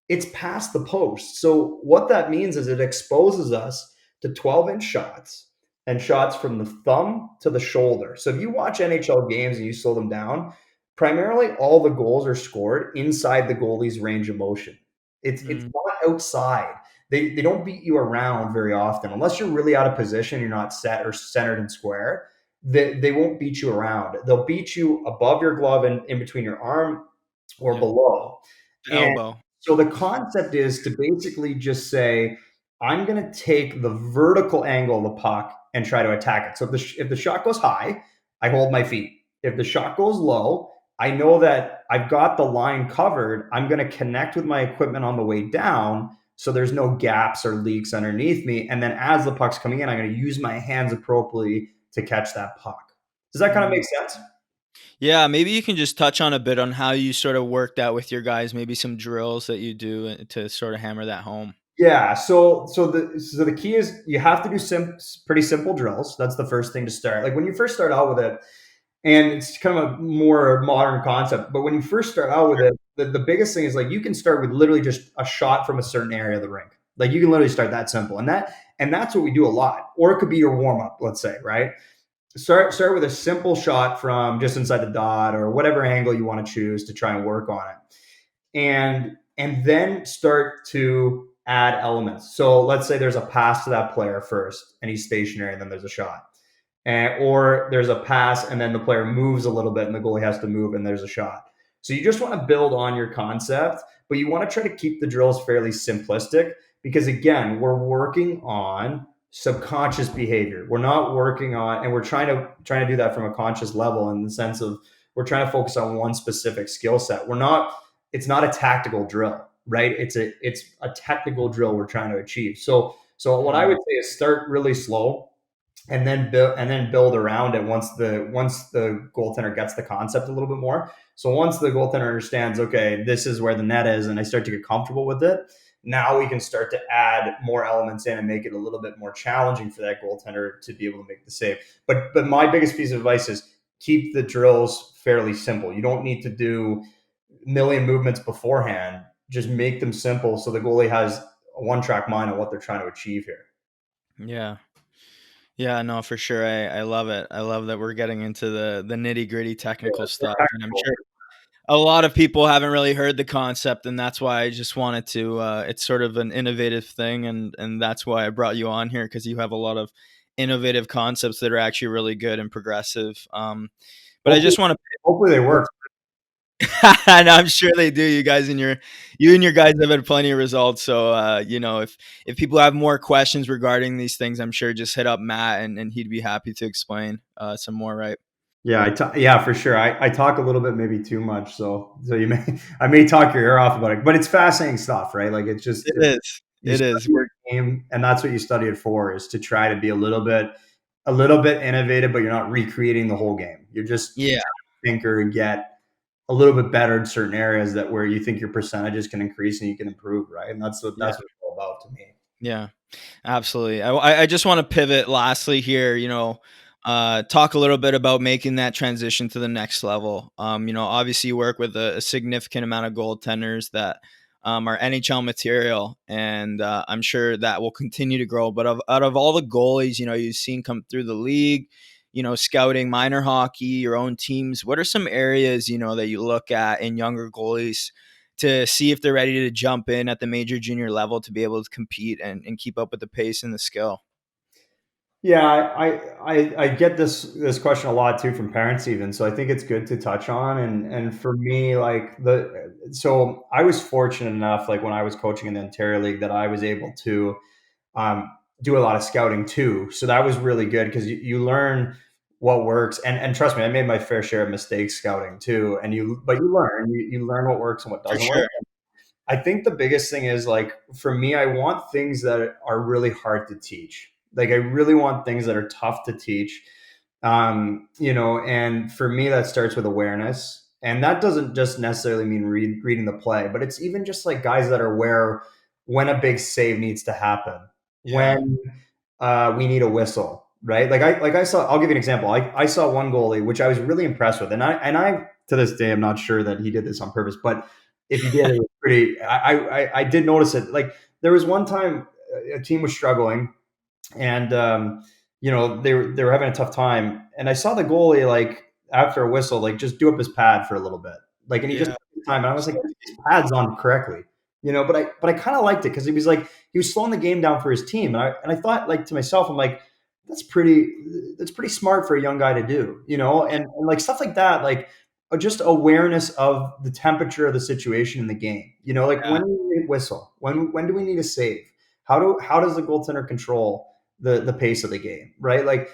it's past the post. So what that means is it exposes us to 12-inch shots and shots from the thumb to the shoulder. So if you watch NHL games and you slow them down, primarily all the goals are scored inside the goalie's range of motion. It's Mm. not outside. They don't beat you around very often unless you're really out of position. You're not set or centered and square. They won't beat you around. They'll beat you above your glove and in between your arm or Yep. below. The And elbow. so the concept is to basically just say, I'm going to take the vertical angle of the puck and try to attack it. So if the shot goes high, I hold my feet. If the shot goes low, I know that I've got the line covered. I'm going to connect with my equipment on the way down so there's no gaps or leaks underneath me. And then as the puck's coming in, I'm going to use my hands appropriately to catch that puck. Does that kind of Mm. make sense? Yeah, maybe you can just touch on a bit on how you sort of work that with your guys, maybe some drills that you do to sort of hammer that home. Yeah. So the key is you have to do pretty simple drills. That's the first thing to start. Like when you first start out with it, and it's kind of a more modern concept, but when you first start out with it, the biggest thing is like you can start with literally just a shot from a certain area of the rink. Like you can literally start that simple, and that's what we do a lot. Or it could be your warm up, let's say, right? Start with a simple shot from just inside the dot or whatever angle you want to choose to try and work on it, and then start to add elements. So let's say there's a pass to that player first, and he's stationary, and then there's a shot. Or there's a pass and then the player moves a little bit and the goalie has to move and there's a shot. So you just want to build on your concept, but you want to try to keep the drills fairly simplistic because, again, we're working on subconscious behavior. We're not working on, and we're trying to do that from a conscious level in the sense of we're trying to focus on one specific skill set. It's not a tactical drill, right? It's a technical drill we're trying to achieve. So what I would say is start really slow and then build around it once the goaltender gets the concept a little bit more. So once the goaltender understands, okay, this is where the net is, and they start to get comfortable with it, now we can start to add more elements in and make it a little bit more challenging for that goaltender to be able to make the save. But my biggest piece of advice is keep the drills fairly simple. You don't need to do a million movements beforehand. Just make them simple so the goalie has a one-track mind on what they're trying to achieve here. Yeah. Yeah, no, for sure. I love it. I love that we're getting into the nitty gritty technical stuff. And I'm sure a lot of people haven't really heard the concept, and that's why I just wanted to, it's sort of an innovative thing. And that's why I brought you on here, because you have a lot of innovative concepts that are actually really good and progressive. But I just want to, Hopefully they work. and I'm sure they do. You and your guys have had plenty of results. So, if people have more questions regarding these things, I'm sure just hit up Matt and he'd be happy to explain some more. Right? Yeah, yeah, for sure. I talk a little bit, maybe too much. So I may talk your ear off about it, but it's fascinating stuff, right? Like It is. It is. Your game, and that's what you study it for, is to try to be a little bit innovative, but you're not recreating the whole game. You're just trying to tinker and get a little bit better in certain areas that where you think your percentages can increase and you can improve, right? And that's what it's all about to me. Yeah, absolutely. I just want to pivot lastly here, talk a little bit about making that transition to the next level. Obviously you work with a significant amount of goaltenders that are NHL material, and I'm sure that will continue to grow. But out of all the goalies, you've seen come through the league, scouting minor hockey, your own teams, what are some areas, that you look at in younger goalies to see if they're ready to jump in at the major junior level to be able to compete and keep up with the pace and the skill? Yeah, I get this question a lot too from parents even. So I think it's good to touch on. And for me, so I was fortunate enough, like when I was coaching in the Ontario League, that I was able to do a lot of scouting too. So that was really good because you learn what works. And trust me, I made my fair share of mistakes scouting too. But you learn what works and what doesn't work. I think the biggest thing is, like, for me, I want things that are really hard to teach. Like, I really want things that are tough to teach. And for me, that starts with awareness. And that doesn't just necessarily mean reading the play, but it's even just like guys that are aware when a big save needs to happen, when we need a whistle, right? I saw, I'll give you an example. I saw one goalie, which I was really impressed with. And I, to this day, I'm not sure that he did this on purpose, but if he did, it was pretty, I did notice it. Like, there was one time a team was struggling, and they were having a tough time, and I saw the goalie, like, after a whistle, like, just do up his pad for a little bit, like, and he just took his time, and I was like, his pad's on correctly, but I kind of liked it because he was slowing the game down for his team, and I thought, like, to myself, I'm like, that's pretty smart for a young guy to do, and like stuff like that, like, just awareness of the temperature of the situation in the game. When do we need a whistle? When do we need a save? How does the goaltender control the pace of the game, right? Like,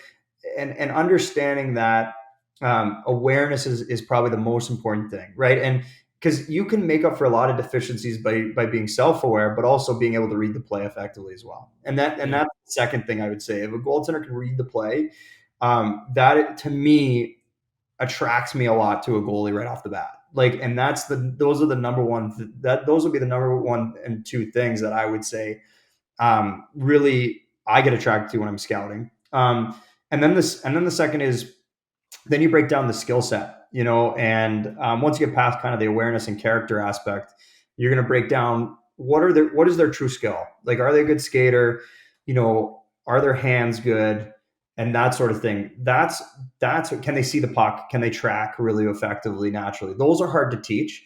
and understanding that awareness is probably the most important thing, right? And because you can make up for a lot of deficiencies by being self-aware, but also being able to read the play effectively as well. And that's the second thing I would say. If a goaltender can read the play, that, to me, attracts me a lot to a goalie right off the bat. Like, and those will be the number one and two things that I would say really I get attracted to when I'm scouting. And then the second is then you break down the skill set, and once you get past kind of the awareness and character aspect, you're going to break down what is their true skill? Like, are they a good skater? Are their hands good? And that sort of thing. Can they see the puck? Can they track really effectively, naturally? Those are hard to teach.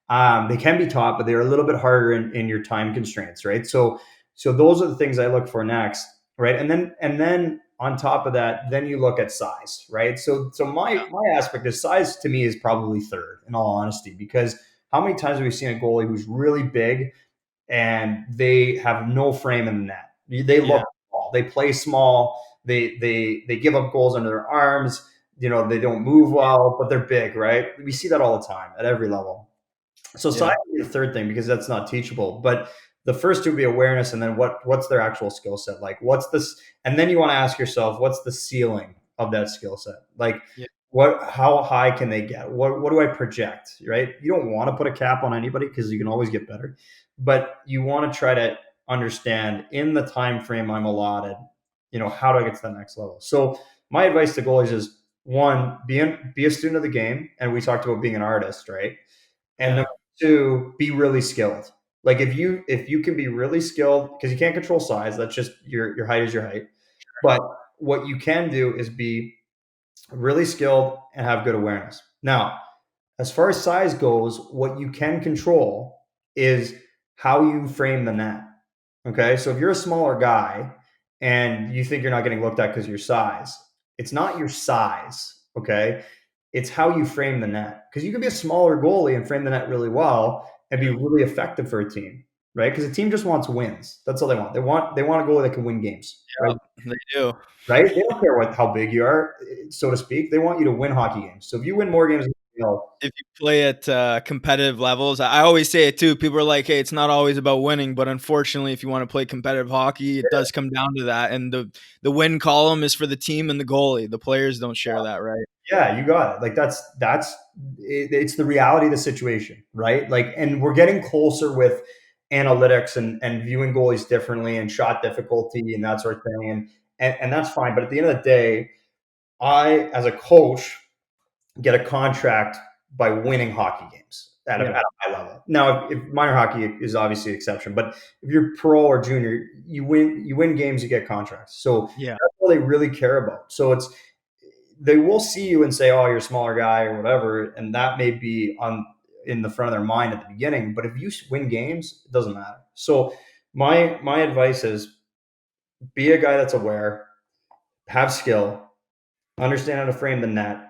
They can be taught, but they're a little bit harder in your time constraints, right? So those are the things I look for next, right? And then on top of that, then you look at size, right? So my aspect is size to me is probably third, in all honesty, because how many times have we seen a goalie who's really big and they have no frame in the net? They look small, they play small, they give up goals under their arms, they don't move well, but they're big, right? We see that all the time at every level. So size would be the third thing, because that's not teachable. But the first two would be awareness, and then what's their actual skill set? Like, what's this? And then you want to ask yourself, what's the ceiling of that skill set? Like, how high can they get? What do I project? Right? You don't want to put a cap on anybody, because you can always get better, but you want to try to understand in the time frame I'm allotted, how do I get to the next level? So my advice to goalies is, one, be a student of the game, and we talked about being an artist, right? And number two, be really skilled. Like, if you can be really skilled, because you can't control size, that's just your height is your height. But what you can do is be really skilled and have good awareness. Now, as far as size goes, what you can control is how you frame the net. Okay. So if you're a smaller guy and you think you're not getting looked at because of your size, it's not your size. Okay. It's how you frame the net. Because you can be a smaller goalie and frame the net really well and be really effective for a team, right? Because a team just wants wins. That's all they want. They want a goalie that can win games. Right? They do. Right? They don't care how big you are, so to speak. They want you to win hockey games. So if you win more games, If you play at competitive levels, I always say it too. People are like, "Hey, it's not always about winning," but unfortunately, if you want to play competitive hocky, it does come down to that. And the win column is for the team and the goalie. The players don't share that, right? Yeah, you got it. Like, it's the reality of the situation, right? Like, and we're getting closer with analytics and viewing goalies differently and shot difficulty and that sort of thing, and that's fine. But at the end of the day, I, as a coach, get a contract by winning hockey games at a high level. Now, if minor hockey is obviously an exception, but if you're pro or junior, you win games, you get contracts. So that's what they really care about. So they will see you and say, "Oh, you're a smaller guy," or whatever, and that may be in the front of their mind at the beginning. But if you win games, it doesn't matter. So my advice is, be a guy that's aware, have skill, understand how to frame the net,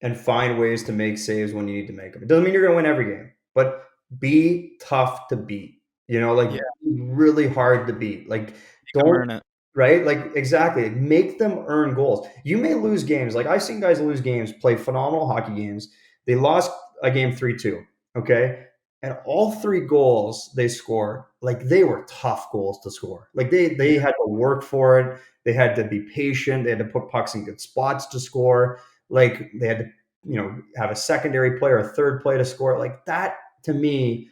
and find ways to make saves when you need to make them. It doesn't mean you're going to win every game, but be tough to beat. Really hard to beat. Like, don't earn it. Right? Like, exactly. Make them earn goals. You may lose games. Like, I've seen guys lose games, play phenomenal hockey games. They lost a game 3-2. Okay. And all three goals they scored, like, they were tough goals to score. Like, they had to work for it. They had to be patient. They had to put pucks in good spots to score. Like, they had to, have a secondary player, a third play to score. Like, that, to me,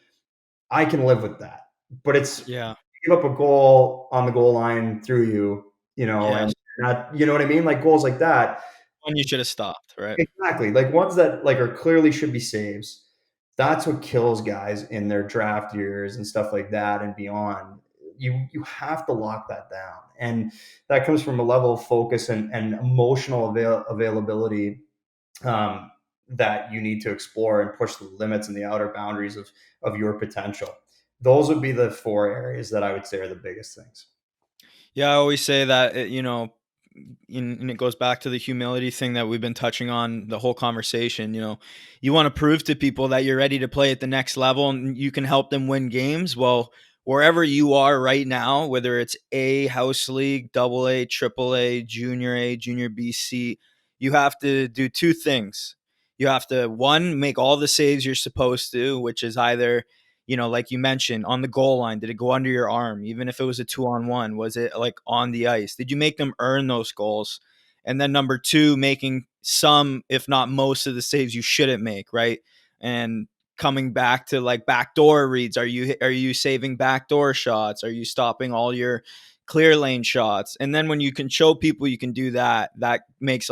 I can live with that. But it's give up a goal on the goal line through and not, you know what I mean? Like, goals like that. One you should have stopped, right? Exactly. Like, ones that are clearly should be saves. That's what kills guys in their draft years and stuff like that and beyond. You have to lock that down. And that comes from a level of focus and emotional availability that you need to explore and push the limits and the outer boundaries of your potential. Those would be the four areas that I would say are the biggest things. Yeah, I always say that, and it goes back to the humility thing that we've been touching on the whole conversation. You want to prove to people that you're ready to play at the next level and you can help them win games. Well, wherever you are right now, whether it's A, house league, AA, AAA, junior A, junior BC, you have to do two things. You have to, one, make all the saves you're supposed to, which is either, like you mentioned, on the goal line, did it go under your arm? Even if it was a 2-on-1, was it like on the ice? Did you make them earn those goals? And then number two, making some, if not most of the saves you shouldn't make, right? And coming back to like backdoor reads? Are you saving backdoor shots? Are you stopping all your clear lane shots? And then when you can show people you can do that, that makes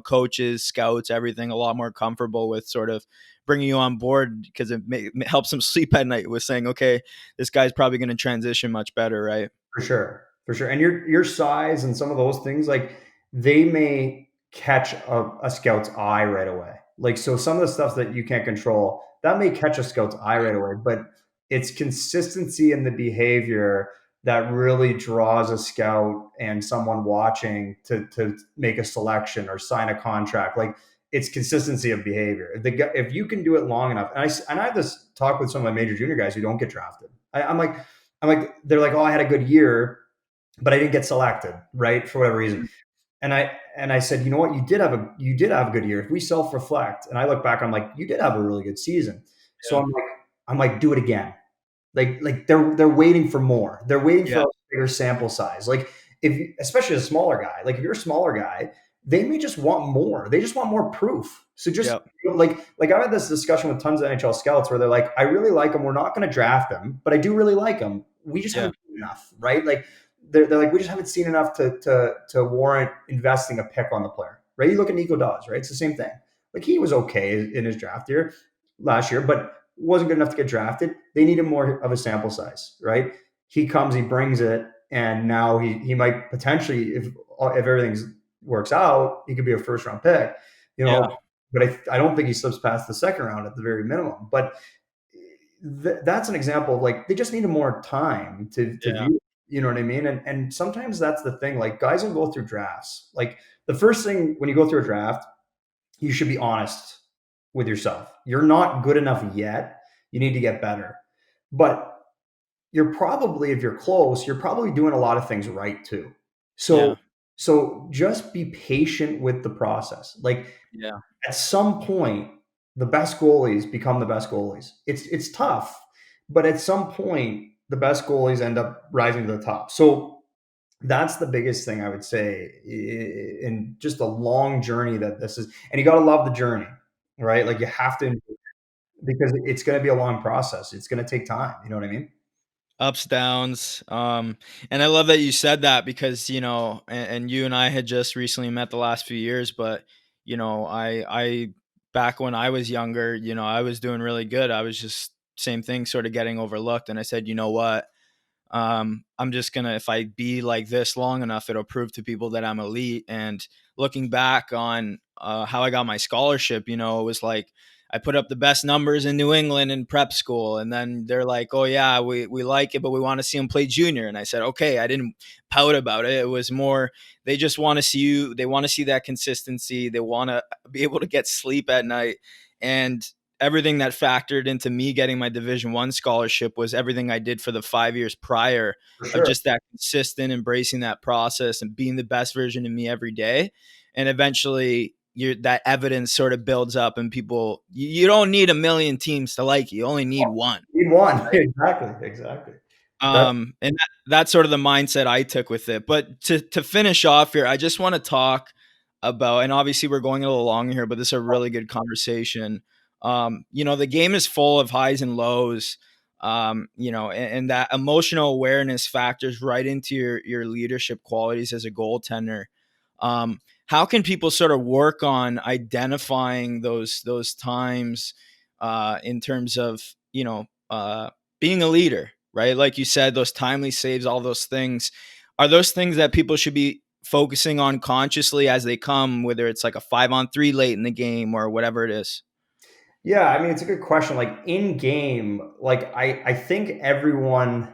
coaches, scouts, everything a lot more comfortable with sort of bringing you on board, because it helps them sleep at night with saying, okay, this guy's probably going to transition much better, right? For sure. For sure. And your size and some of those things, like they may catch a scout's eye right away. Like, so some of the stuff that you can't control, that may catch a scout's eye right away, but it's consistency in the behavior that really draws a scout and someone watching to make a selection or sign a contract. Like, it's consistency of behavior. If you can do it long enough, and I have this talk with some of my major junior guys who don't get drafted. I'm like, they're like, oh, I had a good year, but I didn't get selected, right? For whatever reason. And I said, you know what? You did have a good year. If we self-reflect and I look back, I'm like, you did have a really good season. So I'm like, do it again. Like they're waiting for more. They're waiting for a bigger sample size. Like, especially a smaller guy, like if you're a smaller guy, they may just want more. They just want more proof. So just like I've had this discussion with tons of NHL scouts where they're like, I really like him. We're not going to draft him, but I do really like him. We just haven't seen enough, right? Like they're like, we just haven't seen enough to warrant investing a pick on the player, right? You look at Nico Daws, right? It's the same thing. Like, he was okay in his draft year last year, but wasn't good enough to get drafted. They needed more of a sample size, right? He comes, he brings it, and now he might potentially, if everything works out, he could be a first round pick, but I don't think he slips past the second round at the very minimum. But that's an example of, like, they just needed more time to view, you know what I mean? And sometimes that's the thing, like, guys will go through drafts. Like, the first thing when you go through a draft, you should be honest with yourself. You're not good enough yet. You need to get better. But you're probably, if you're close, you're probably doing a lot of things right too. So just be patient with the process. Like, at some point, the best goalies become the best goalies. It's tough, but at some point, the best goalies end up rising to the top. So that's the biggest thing I would say in just a long journey that this is. And you got to love the journey, right? Like, you have to, because it's going to be a long process. It's going to take time. You know what I mean? Ups, downs. And I love that you said that, because, and you and I had just recently met the last few years, but, I back when I was younger, I was doing really good. I was just same thing, sort of getting overlooked. And I said, you know what? I'm just gonna, if I be like this long enough, it'll prove to people that I'm elite. And looking back on how I got my scholarship, it was like I put up the best numbers in New England in prep school, and then they're like, oh yeah, we like it, but we want to see him play junior. And I said, okay. I didn't pout about it. It was more, they just want to see you. They want to see that consistency. They want to be able to get sleep at night. And everything that factored into me getting my Division I scholarship was everything I did for the 5 years prior, of just that consistent embracing that process and being the best version of me every day. And eventually that evidence sort of builds up, and people, you don't need a million teams to like you. You only need one. You need one. Right? Exactly. And that's sort of the mindset I took with it. But to finish off here, I just want to talk about, and obviously we're going a little long here, but this is a really good conversation. The game is full of highs and lows, and that emotional awareness factors right into your leadership qualities as a goaltender. How can people sort of work on identifying those times in terms of, being a leader, right? Like you said, those timely saves, all those things. Are those things that people should be focusing on consciously as they come, whether it's like a 5-on-3 late in the game or whatever it is? Yeah, I mean, it's a good question. Like, in game, like I think everyone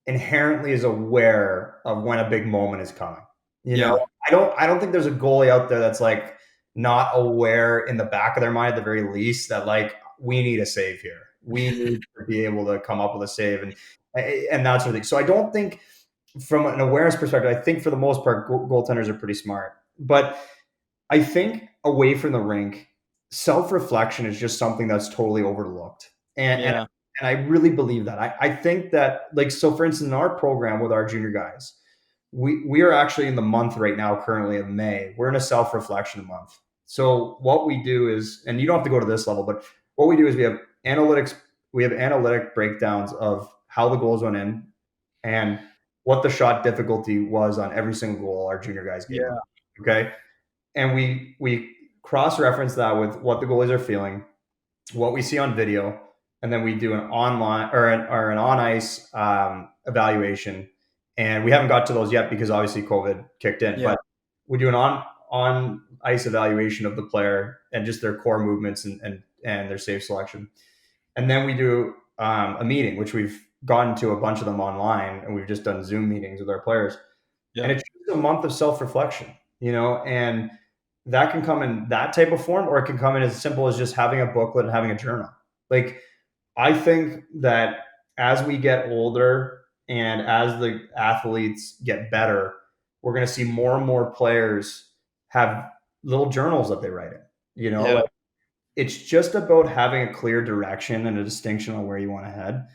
inherently is aware of when a big moment is coming. I don't think there's a goalie out there that's like not aware in the back of their mind at the very least that, like, we need a save here. We need to be able to come up with a save and that sort of thing. So I don't think, from an awareness perspective, I think for the most part, goaltenders are pretty smart. But I think away from the rink, self-reflection is just something that's totally overlooked. And I really believe that. I think that, like, so for instance, in our program with our junior guys, we are actually in the month right now, currently of May. We're in a self-reflection month. So what we do is, and you don't have to go to this level, but what we do is we have analytic breakdowns of how the goals went in and what the shot difficulty was on every single goal our junior guys gave up. Okay. And we cross-reference that with what the goalies are feeling, what we see on video, and then we do an online or an on-ice evaluation. And we haven't got to those yet because obviously COVID kicked in. But we do an on-ice evaluation of the player and just their core movements and their save selection. And then we do a meeting, which we've gotten to a bunch of them online, and we've just done Zoom meetings with our players. And it's just a month of self-reflection, and that can come in that type of form, or it can come in as simple as just having a booklet and having a journal. Like, I think that as we get older and as the athletes get better, we're going to see more and more players have little journals that they write in, like, it's just about having a clear direction and a distinction on where you want to head.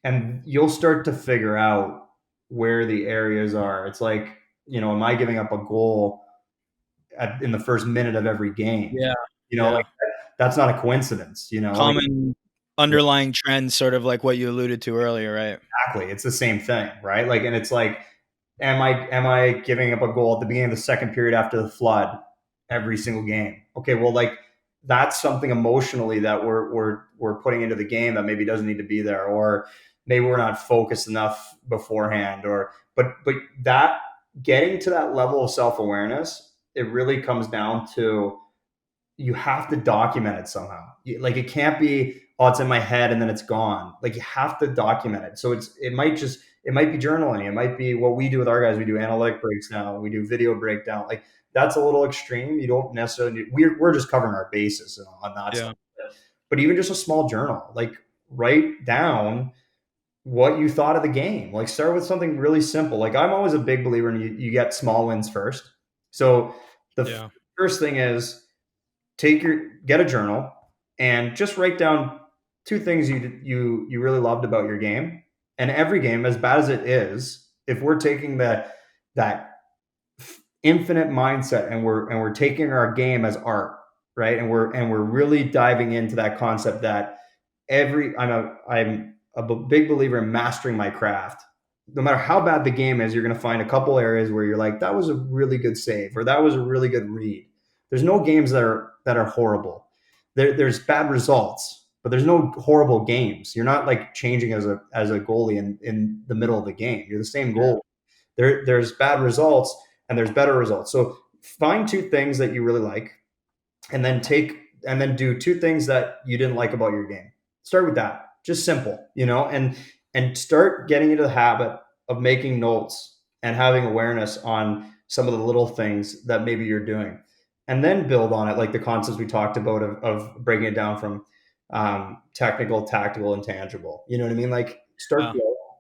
And you'll start to figure out where the areas are. It's like, am I giving up a goal in the first minute of every game? Like, that's not a coincidence, Common underlying trends, sort of like what you alluded to earlier, right? Exactly. It's the same thing, right? Like, and it's like, am I giving up a goal at the beginning of the second period after the flood every single game? Okay, well, like, that's something emotionally that we're putting into the game that maybe doesn't need to be there, or maybe we're not focused enough beforehand, but that getting to that level of self-awareness, it really comes down to, you have to document it somehow. Like, it can't be, oh, it's in my head and then it's gone. Like, you have to document it. So it might be journaling. It might be what we do with our guys. We do analytic breaks now. We do video breakdown. Like, that's a little extreme. You don't necessarily, we're just covering our bases on that stuff. But even just a small journal, like, write down what you thought of the game. Like, start with something really simple. Like, I'm always a big believer in you get small wins first. So the first thing is, get a journal and just write down 2 things you really loved about your game. And every game, as bad as it is, if we're taking that infinite mindset and we're taking our game as art, right? And we're really diving into that concept that I'm a big believer in mastering my craft. No matter how bad the game is, you're going to find a couple areas where you're like, that was a really good save, or that was a really good read. There's no games that are horrible. There's bad results, but there's no horrible games. You're not like changing as a goalie in the middle of the game. You're the same goalie. There's bad results and there's better results. So find 2 things that you really like, and then do 2 things that you didn't like about your game. Start with that. Just simple, and start getting into the habit of making notes and having awareness on some of the little things that maybe you're doing. And then build on it, like the concepts we talked about of breaking it down from technical, tactical, and tangible. You know what I mean? Like, start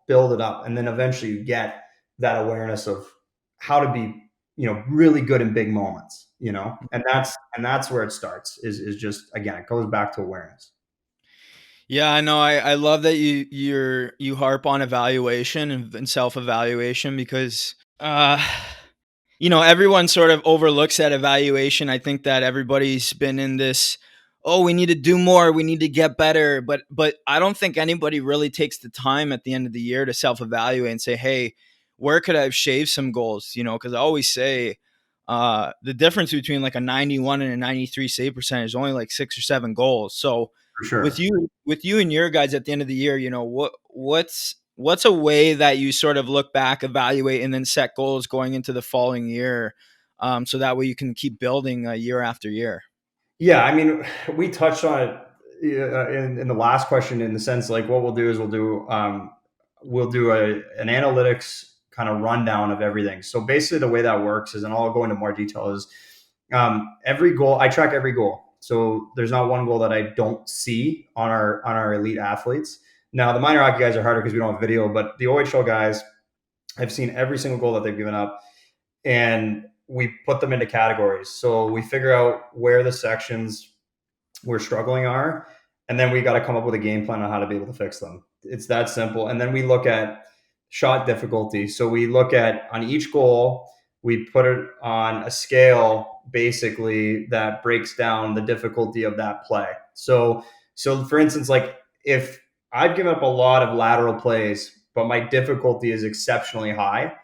build it up, and then eventually you get that awareness of how to be, really good in big moments. And that's where it starts. Is just, again, it goes back to awareness. Yeah, I know. I love that you harp on evaluation and self-evaluation, because everyone sort of overlooks that evaluation. I think that everybody's been in this, oh, we need to do more, we need to get better, but I don't think anybody really takes the time at the end of the year to self-evaluate and say, hey, where could I have shaved some goals? Because I always say the difference between like a 91 and a 93 save percentage is only like 6 or 7 goals. So For sure. with you and your guys at the end of the year, what's a way that you sort of look back, evaluate, and then set goals going into the following year, so that way you can keep building year after year? Yeah, I mean, we touched on it in the last question, in the sense, like, what we'll do is we'll do an analytics kind of rundown of everything. So basically the way that works is, and I'll go into more detail, is every goal, I track every goal. So there's not one goal that I don't see on our elite athletes. Now, the minor hockey guys are harder because we don't have video, but the OHL guys, I've seen every single goal that they've given up, and we put them into categories. So we figure out where the sections we're struggling are, and then we got to come up with a game plan on how to be able to fix them. It's that simple. And then we look at shot difficulty. So we look at, on each goal, we put it on a scale basically that breaks down the difficulty of that play. So So for instance, like if I've given up a lot of lateral plays, but my difficulty is exceptionally high,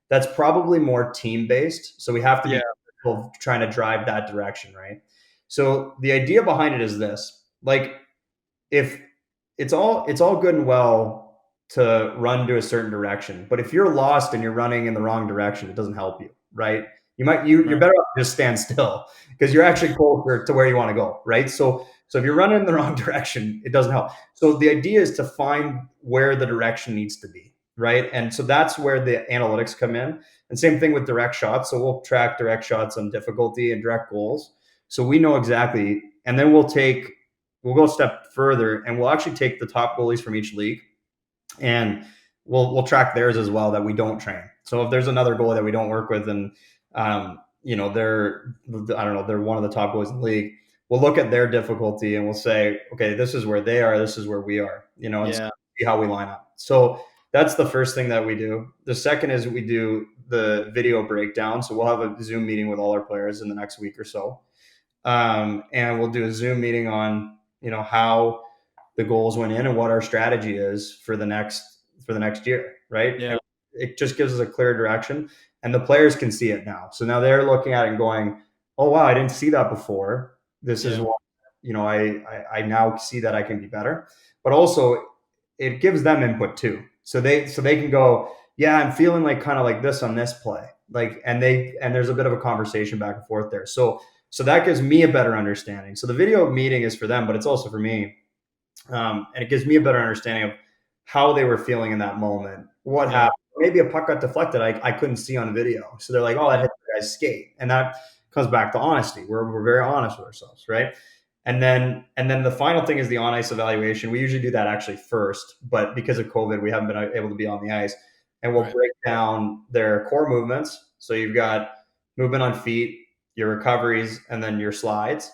that's probably more team based. So we have to be careful trying to drive that direction, right? So the idea behind it is this: like if it's all good and well to run to a certain direction, but if you're lost and you're running in the wrong direction, it doesn't help you, right? You're better off just stand still because you're actually closer to where you want to go, right? So if you're running in the wrong direction, it doesn't help. So the idea is to find where the direction needs to be, right? And so that's where the analytics come in. And same thing with direct shots. So we'll track direct shots on difficulty and direct goals. So we know exactly, and then we'll go a step further and we'll actually take the top goalies from each league and we'll track theirs as well that we don't train. So if there's another goalie that we don't work with and they're one of the top goalies in the league, we'll look at their difficulty and we'll say, okay, this is where they are, this is where we are, and see how we line up. So that's the first thing that we do. The second is we do the video breakdown. So we'll have a Zoom meeting with all our players in the next week or so. And we'll do a Zoom meeting on, how the goals went in and what our strategy is for the next year, right? Yeah. It just gives us a clear direction and the players can see it now. So now they're looking at it and going, oh, wow, I didn't see that before. This is what, I now see that I can be better. But also it gives them input too. So they can go, yeah, I'm feeling like kind of like this on this play. And there's a bit of a conversation back and forth there. So that gives me a better understanding. So the video meeting is for them, but it's also for me. And it gives me a better understanding of how they were feeling in that moment, what happened. Maybe a puck got deflected I couldn't see on video. So they're like, oh, that hit the guy's skate. And that comes back to honesty. We're very honest with ourselves, right? And then the final thing is the on-ice evaluation. We usually do that actually first, but because of COVID, we haven't been able to be on the ice. And we'll break down their core movements. So you've got movement on feet, your recoveries, and then your slides.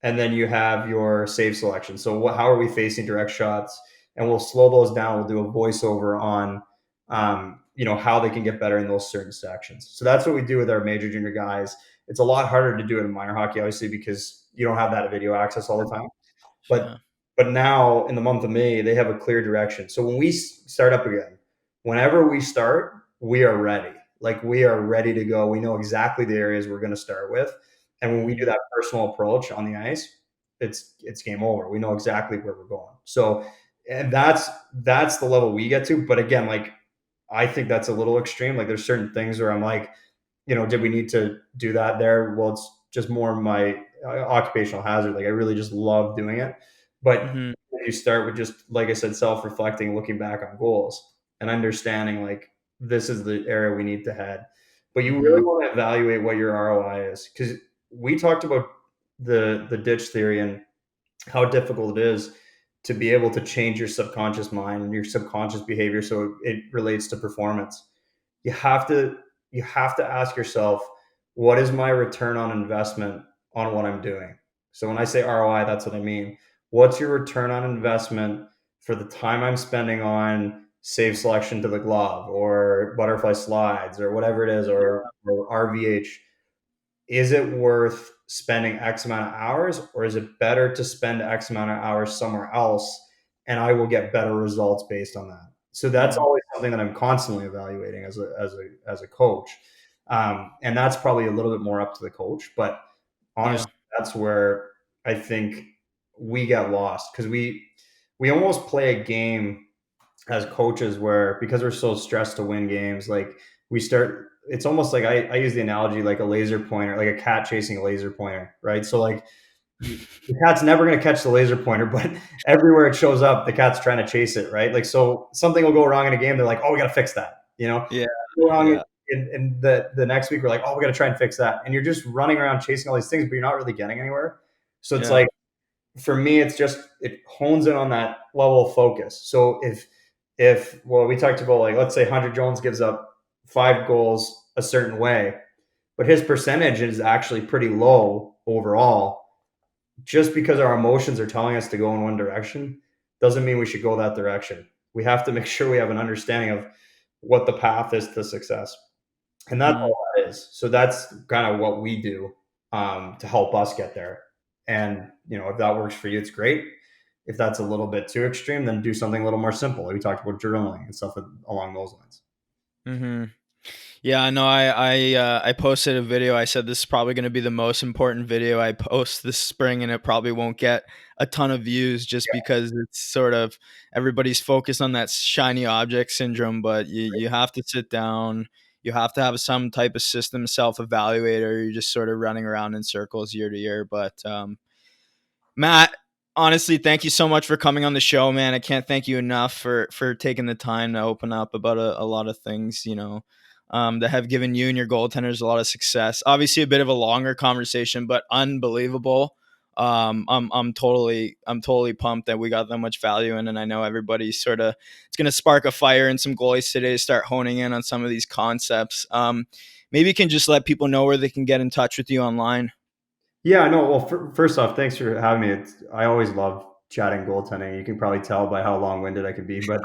And then you have your save selection. So how are we facing direct shots? And we'll slow those down. We'll do a voiceover on, how they can get better in those certain sections. So that's what we do with our major junior guys. It's a lot harder to do it in minor hockey, obviously, because you don't have that video access all the time. But now in the month of May, they have a clear direction. So when we start up again, whenever we start, we are ready. Like we are ready to go. We know exactly the areas we're going to start with. And when we do that personal approach on the ice, it's game over. We know exactly where we're going. So, and that's the level we get to. But again, like, I think that's a little extreme. Like there's certain things where I'm like, did we need to do that there? Well, it's just more my occupational hazard. Like I really just love doing it. But if you start with just, like I said, self-reflecting, looking back on goals and understanding like this is the area we need to head. But you really want to evaluate what your ROI is, because we talked about the ditch theory and how difficult it is to be able to change your subconscious mind and your subconscious behavior so it relates to performance. You have to ask yourself, what is my return on investment on what I'm doing? So when I say ROI, that's what I mean. What's your return on investment for the time I'm spending on save selection to the glove or butterfly slides or whatever it is, or RVH? Is it worth spending X amount of hours, or is it better to spend X amount of hours somewhere else and I will get better results based on that? So that's always something that I'm constantly evaluating as a coach. And that's probably a little bit more up to the coach, but honestly, that's where I think we get lost, because we almost play a game as coaches where, because we're so stressed to win games, like it's almost like I use the analogy like a laser pointer, like a cat chasing a laser pointer, right? So like the cat's never going to catch the laser pointer, but everywhere it shows up, the cat's trying to chase it, right? Like, so something will go wrong in a game. They're like, oh, we got to fix that, Yeah. Go wrong in the next week, we're like, oh, we got to try and fix that. And you're just running around chasing all these things, but you're not really getting anywhere. So it's like, for me, it hones in on that level of focus. So if we talked about, like, let's say Hunter Jones gives up 5 goals a certain way, but his percentage is actually pretty low overall, just because our emotions are telling us to go in one direction doesn't mean we should go that direction. We have to make sure we have an understanding of what the path is to success. And that's all that is. So that's kind of what we do to help us get there. And, if that works for you, it's great. if that's a little bit too extreme, then do something a little more simple. Like we talked about journaling and stuff along those lines. Mm-hmm. Yeah, I know. I posted a video. I said this is probably going to be the most important video I post this spring, and it probably won't get a ton of views just because it's sort of everybody's focused on that shiny object syndrome. But you have to sit down. You have to have some type of system self-evaluator. You're just sort of running around in circles year to year. But Matt, honestly, thank you so much for coming on the show, man. I can't thank you enough for taking the time to open up about a lot of things, that have given you and your goaltenders a lot of success. Obviously, a bit of a longer conversation, but unbelievable. I'm totally pumped that we got that much value in, and I know everybody's it's going to spark a fire in some goalies today to start honing in on some of these concepts. Maybe you can just let people know where they can get in touch with you online. Yeah, no. Well, first off, thanks for having me. I always love chatting goaltending. You can probably tell by how long-winded I can be, but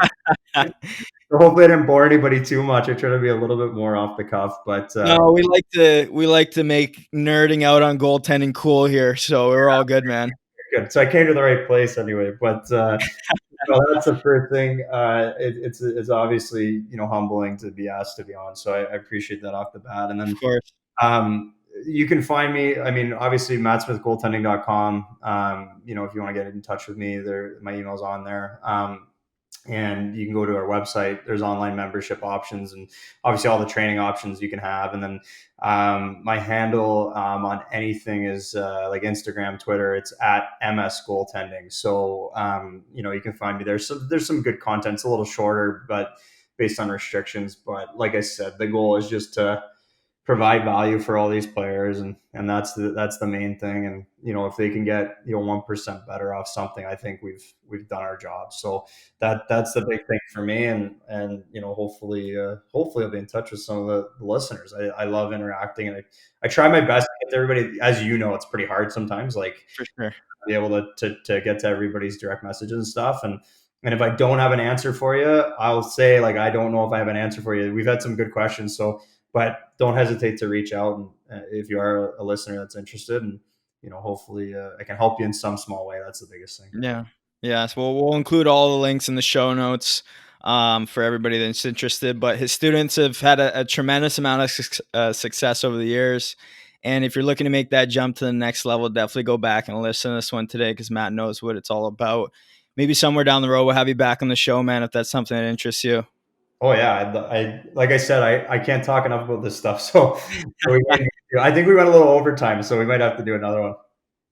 hopefully I didn't bore anybody too much. I try to be a little bit more off the cuff, but no, we like to make nerding out on goaltending cool here, so we're all good, man. Good. So I came to the right place anyway. But that's the first thing. It's obviously humbling to be asked to be on, so I appreciate that off the bat. And then Of course. You can find me. I mean, obviously, mattsmithgoaltending.com. If you want to get in touch with me, my email's on there. And you can go to our website. There's online membership options and obviously all the training options you can have. And then my handle on anything is like Instagram, Twitter. It's at MS Goaltending. So, you can find me there. So there's some good content. It's a little shorter, but based on restrictions. But like I said, the goal is just to provide value for all these players, and that's the main thing. And if they can get 1% better off something, I think we've done our job. So that's the big thing for me. And hopefully I'll be in touch with some of the listeners. I love interacting, and I try my best to get to everybody. As you know, it's pretty hard sometimes, like For sure. be able to get to everybody's direct messages and stuff. And if I don't have an answer for you, I'll say, like, I don't know if I have an answer for you. We've had some good questions, but don't hesitate to reach out, and if you are a listener that's interested, and hopefully I can help you in some small way. That's the biggest thing. Yeah. So we'll include all the links in the show notes for everybody that's interested. But his students have had a tremendous amount of success over the years. And if you're looking to make that jump to the next level, definitely go back and listen to this one today, because Matt knows what it's all about. Maybe somewhere down the road, we'll have you back on the show, man, if that's something that interests you. Oh yeah, I like I said, I can't talk enough about this stuff. So I think we went a little overtime, so we might have to do another one.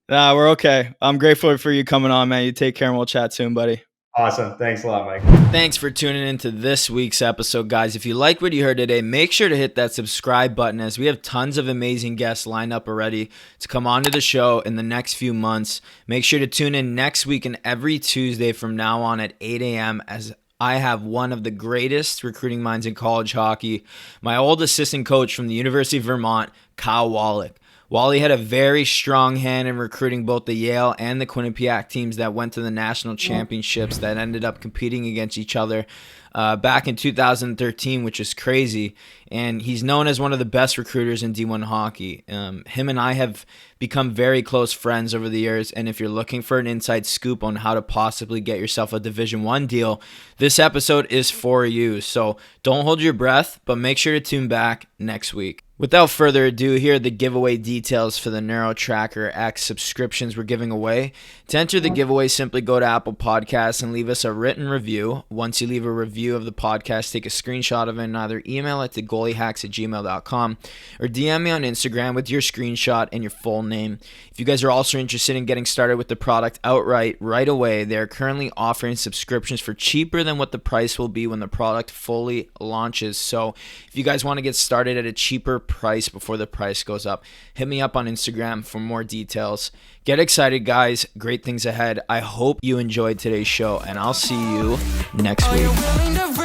Nah, we're okay. I'm grateful for you coming on, man. You take care, and we'll chat soon, buddy. Awesome. Thanks a lot, Mike. Thanks for tuning into this week's episode, guys. If you like what you heard today, make sure to hit that subscribe button, as we have tons of amazing guests lined up already to come onto the show in the next few months. Make sure to tune in next week and every Tuesday from now on at 8 a.m. as I have one of the greatest recruiting minds in college hockey, my old assistant coach from the University of Vermont, Kyle Wallach. Wally had a very strong hand in recruiting both the Yale and the Quinnipiac teams that went to the national championships that ended up competing against each other back in 2013, which is crazy. And he's known as one of the best recruiters in D1 hockey. Him and I have become very close friends over the years. And if you're looking for an inside scoop on how to possibly get yourself a Division I deal, this episode is for you. So don't hold your breath, but make sure to tune back next week. Without further ado, here are the giveaway details for the NeuroTracker X subscriptions we're giving away. To enter the giveaway, simply go to Apple Podcasts and leave us a written review. Once you leave a review of the podcast, take a screenshot of it and either email it to goaliehacks@gmail.com or DM me on Instagram with your screenshot and your full name. If you guys are also interested in getting started with the product outright right away, they are currently offering subscriptions for cheaper than what the price will be when the product fully launches. So if you guys want to get started at a cheaper price before the price goes up, hit me up on Instagram for more details. Get excited, guys. Great things ahead. I hope you enjoyed today's show, and I'll see you next week.